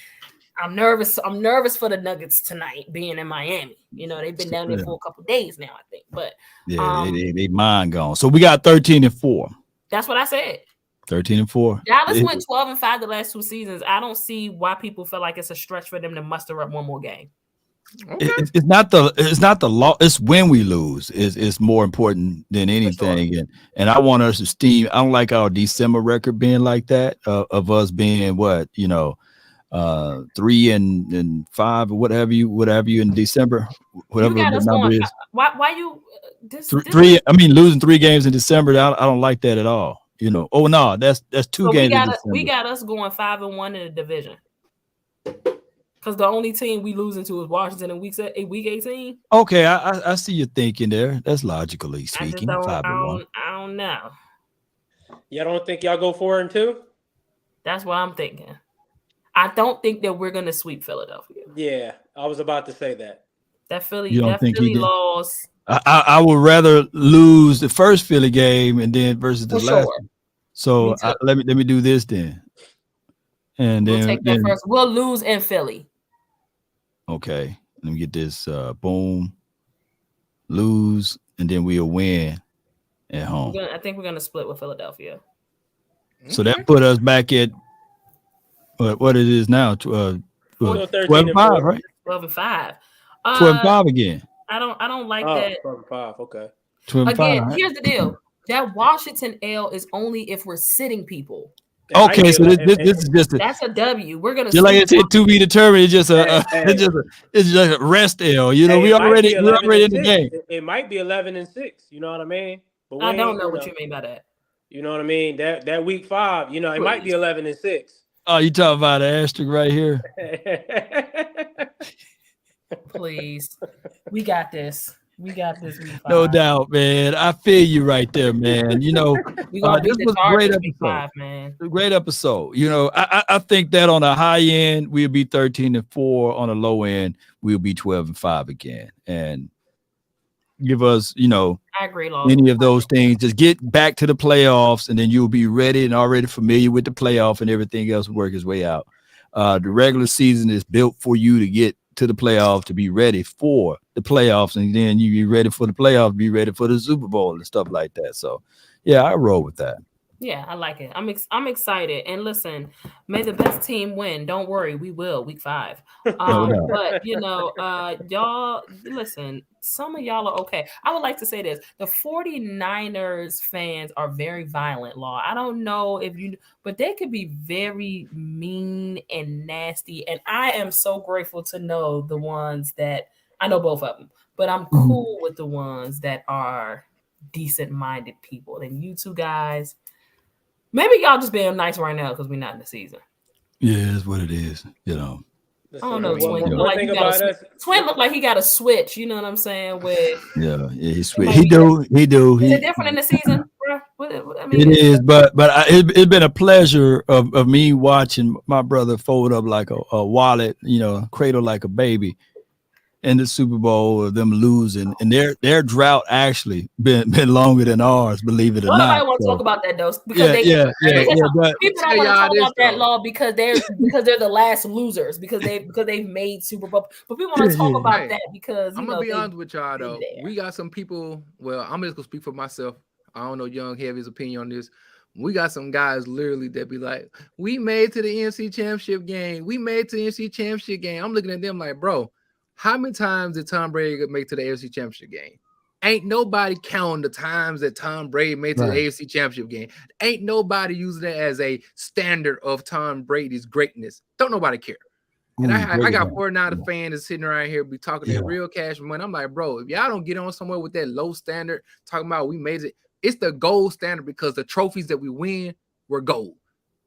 I'm nervous. I'm nervous for the Nuggets tonight being in Miami. They've been down there for a couple days now, I think. But they mind gone. So we got 13-4. That's what I said. 13-4. Dallas went 12-5 the last 2 seasons. I don't see why people feel like it's a stretch for them to muster up one more game. Okay. It's not the law. It's when we lose. It's more important than anything. Sure. And I want us to steam. I don't like our December record being like that. Of us being 3-5 or whatever you in December. Whatever the number is. Why you three? I mean, losing 3 games in December. I don't like that at all. Oh no, that's 2 games. We got us going 5-1 in the division. Because the only team we losing to is Washington in week 18. Okay, I see you thinking there. That's logically speaking. I don't know. Y'all don't think y'all go 4-2? That's what I'm thinking. I don't think that we're gonna sweep Philadelphia. Yeah, I was about to say that. That Philly loss. I would rather lose the first Philly game and then versus the last one. So let me do this then. And we'll take that first. We'll lose in Philly. Okay, let me get this. Boom, lose, and then we'll win at home. I think we're gonna split with Philadelphia. So that put us back at what it is now. 12-5, right? 12-5. 12-5 again. I don't like that. 12-5. Okay. 12-5. Again, right? Here's the deal. That Washington L is only if we're sitting people. Okay, so this is just that's a W. We're gonna just like it's to be determined. It's just it's just a rest L. We already in the game. It might be 11-6. You know what I mean? But I don't know what you mean by that. You know what I mean? That week 5. It might be 11-6. Oh, you talking about an asterisk right here? Please, we got this. We got this. No doubt, man. I feel you right there, man. This was a great episode. 5, man. A great episode. I think that on the high end, we'll be 13-4. On the low end, we'll be 12-5 again. And give us, I agree, any of those things. Just get back to the playoffs, and then you'll be ready and already familiar with the playoff, and everything else will work its way out. The regular season is built for you to get to the playoff, to be ready for the playoffs, and then you be ready for the playoffs, be ready for the Super Bowl and stuff like that. So yeah, I roll with that. Yeah, I like it. I'm excited. And listen, may the best team win. Don't worry, we will week 5. But y'all listen, some of y'all are okay. I would like to say this. The 49ers fans are very violent, Law. I don't know but they could be very mean and nasty. And I am so grateful to know the ones that I know both of them, but I'm cool with the ones that are decent-minded people. And you two guys, maybe y'all just being nice right now because we're not in the season. Yeah, it's what it is. I don't know. Twin look like he got a switch. You know what I'm saying? Yeah, he switch. He do. Is it different in the season? It is, but it's been a pleasure of me watching my brother fold up like a wallet, cradle like a baby in the Super Bowl, of them losing, and their drought actually been longer than ours, believe it or not. Nobody want to talk about that though, because people don't want to talk about that, Law, because they're the last losers because they've made Super Bowl. But people want to talk about that because I'm gonna be honest with y'all though. We got some people. Well, I'm just gonna speak for myself. I don't know Young Heavy's opinion on this. We got some guys literally that be like, "We made to the NFC Championship game. We made to the NFC Championship game." I'm looking at them like, bro. How many times did Tom Brady make to the AFC Championship game? Ain't nobody counting the times that Tom Brady made to the AFC Championship game. Ain't nobody using it as a standard of Tom Brady's greatness. Don't nobody care. And I got 49 fans sitting around here be talking that real cash money. I'm like, bro, if y'all don't get on somewhere with that low standard, talking about we made it, it's the gold standard because the trophies that we win were gold.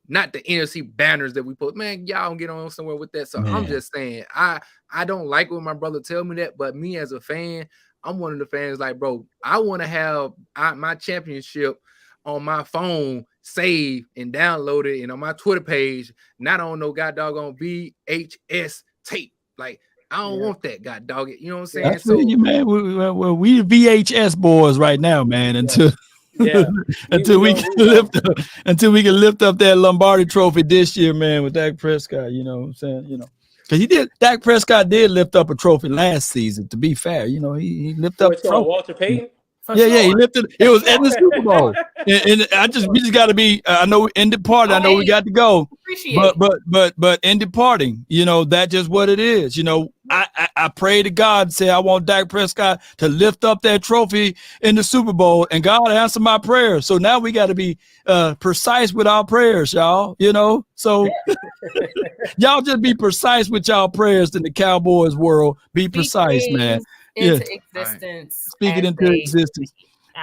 not the NFC banners that we put. Man, y'all don't get on somewhere with that. So I'm just saying, I don't like when my brother tell me that, but me as a fan, I'm one of the fans like, bro, I want to have my championship on my phone saved and downloaded and on my Twitter page, not on no god doggone VHS tape. Like, I don't want that, god dog it. You know what I'm saying? That's so you, man. We VHS boys right now, man. Until until we can lift up that Lombardi Trophy this year, man, with Dak Prescott. You know what I'm saying? You know, because Dak Prescott did lift up a trophy last season. To be fair, you know, he lifted up a trophy. Walter Payton. He lifted. It was in the Super Bowl, and we just got to be. I know in departing, I know we got to go. But in departing, you know, that's just what it is. You know, I pray to God and say I want Dak Prescott to lift up that trophy in the Super Bowl, and God answered my prayer. So now we got to be precise with our prayers, y'all. You know, so y'all just be precise with y'all prayers in the Cowboys world. Be precise, man. Into existence. Speak it into existence.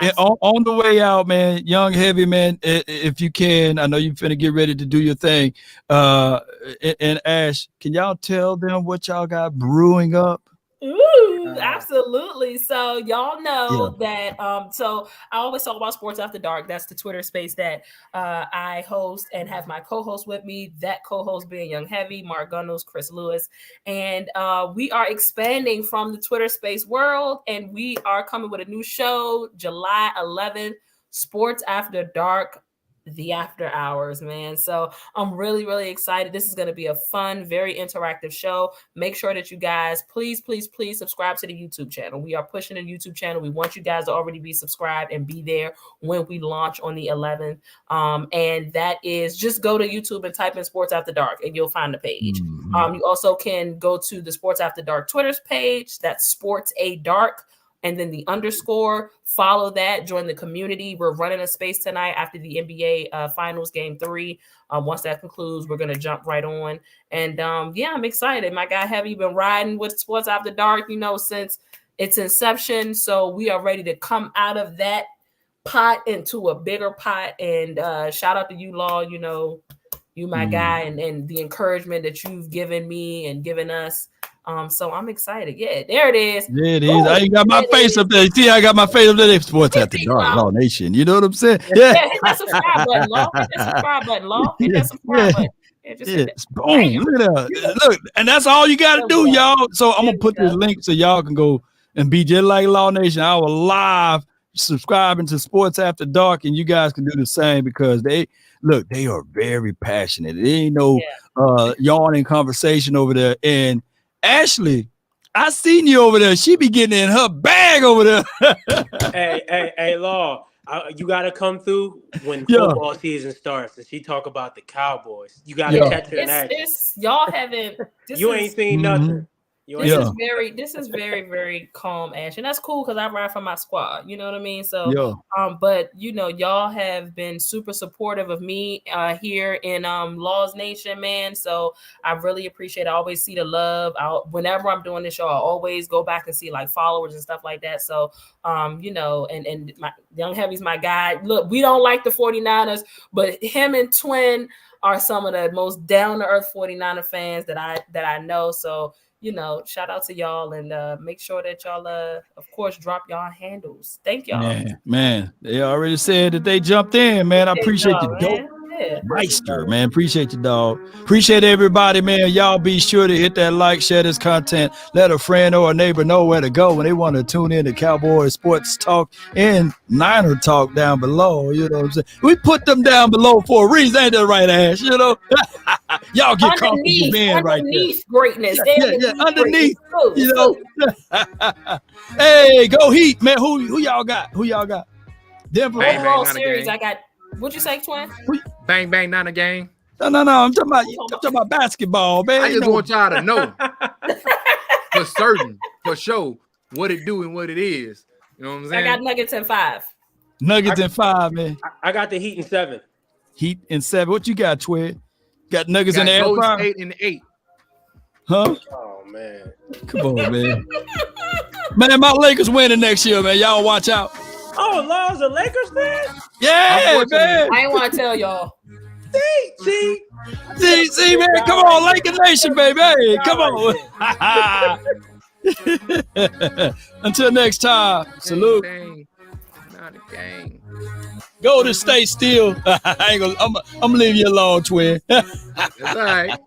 And on the way out, man, Young Heavy, man, if you can, I know you're finna get ready to do your thing. And Ash, can y'all tell them what y'all got brewing up? Ooh, absolutely. So y'all know that so I always talk about Sports After Dark. That's the Twitter space that I host and have my co-host with me, that co-host being Young Heavy, Mark Gunnels, Chris Lewis. And we are expanding from the Twitter space world, and we are coming with a new show July 11th, Sports After Dark, the after hours, man. So I'm really, really excited. This is going to be a fun, very interactive show. Make sure that you guys, please subscribe to the YouTube channel. We are pushing the YouTube channel. We want you guys to already be subscribed and be there when we launch on the 11th. And that is just go to YouTube and type in Sports After Dark and you'll find the page. You also can go to the Sports After Dark Twitter's page. That's Sports A Dark. And then the _, follow that, join the community. We're running a space tonight after the NBA Finals Game 3. Once that concludes, we're going to jump right on. And I'm excited. My guy, have you been riding with Sports After Dark, you know, since its inception? So we are ready to come out of that pot into a bigger pot. And shout out to you, Law, you know, you my guy, and the encouragement that you've given me and given us. So I'm excited. Yeah, there it is. There it is. I got my face up there. You see, I got my face up there. Sports After Dark, Law Nation. You know what I'm saying? Yeah, hit that subscribe button, Law. Hit that subscribe button, Law. Hit that subscribe button. Boom. Look at that. Look, and that's all you got to do, y'all. So I'm going to put this link so y'all can go and be just like Law Nation. I will live subscribing to Sports After Dark, and you guys can do the same because they are very passionate. There ain't no yawning conversation over there. And Ashley, I seen you over there. She be getting in her bag over there. hey, Law, you got to come through when football season starts and she talk about the Cowboys. You got to catch her in action. Y'all haven't. You ain't seen nothing. This is very, very calm, Ash, and that's cool because I ride for my squad. You know what I mean? So, but you know, y'all have been super supportive of me here in Laws Nation, man. So I really appreciate it. I always see the love. Whenever I'm doing this show, I always go back and see like followers and stuff like that. So, you know, and my Young Heavy's my guy. Look, we don't like the 49ers, but him and Twin are some of the most down to earth 49er fans that I know. So, you know, shout out to y'all and make sure that y'all, of course, drop y'all handles. Thank y'all. Man, they already said that they jumped in, man. I appreciate you, dope. Meister, man. Appreciate you, dog. Appreciate everybody, man. Y'all be sure to hit that like, share this content. Let a friend or a neighbor know where to go when they want to tune in to Cowboys Sports Talk and Niner Talk down below. You know what I'm saying? We put them down below for a reason. Ain't that right, Ash? You know? Y'all get comfortable being right there. Underneath greatness. Underneath. You know? Hey, go Heat, man. Who y'all got? Denver. Overall series, I got. What'd you say, Twin? Bang, bang, not a game. No. I'm talking about basketball, man. I just want y'all to know for certain, for sure, what it do and what it is. You know what I'm saying? I got Nuggets in 5. Nuggets in 5, man. I got the Heat in 7. Heat in 7. What you got, Twin? Got Nuggets in the air. Golden State in 8. Huh? Oh man. Come on, man. Man, my Lakers winning next year, man. Y'all watch out. Oh, Law's a Lakers fan? Yeah, man. I ain't want to tell y'all. See, man, come on, Lincoln Nation, baby. Hey, come on. Until next time, salute. Not a gang. Go to stay still. I'm gonna leave you alone, twin. That's all right.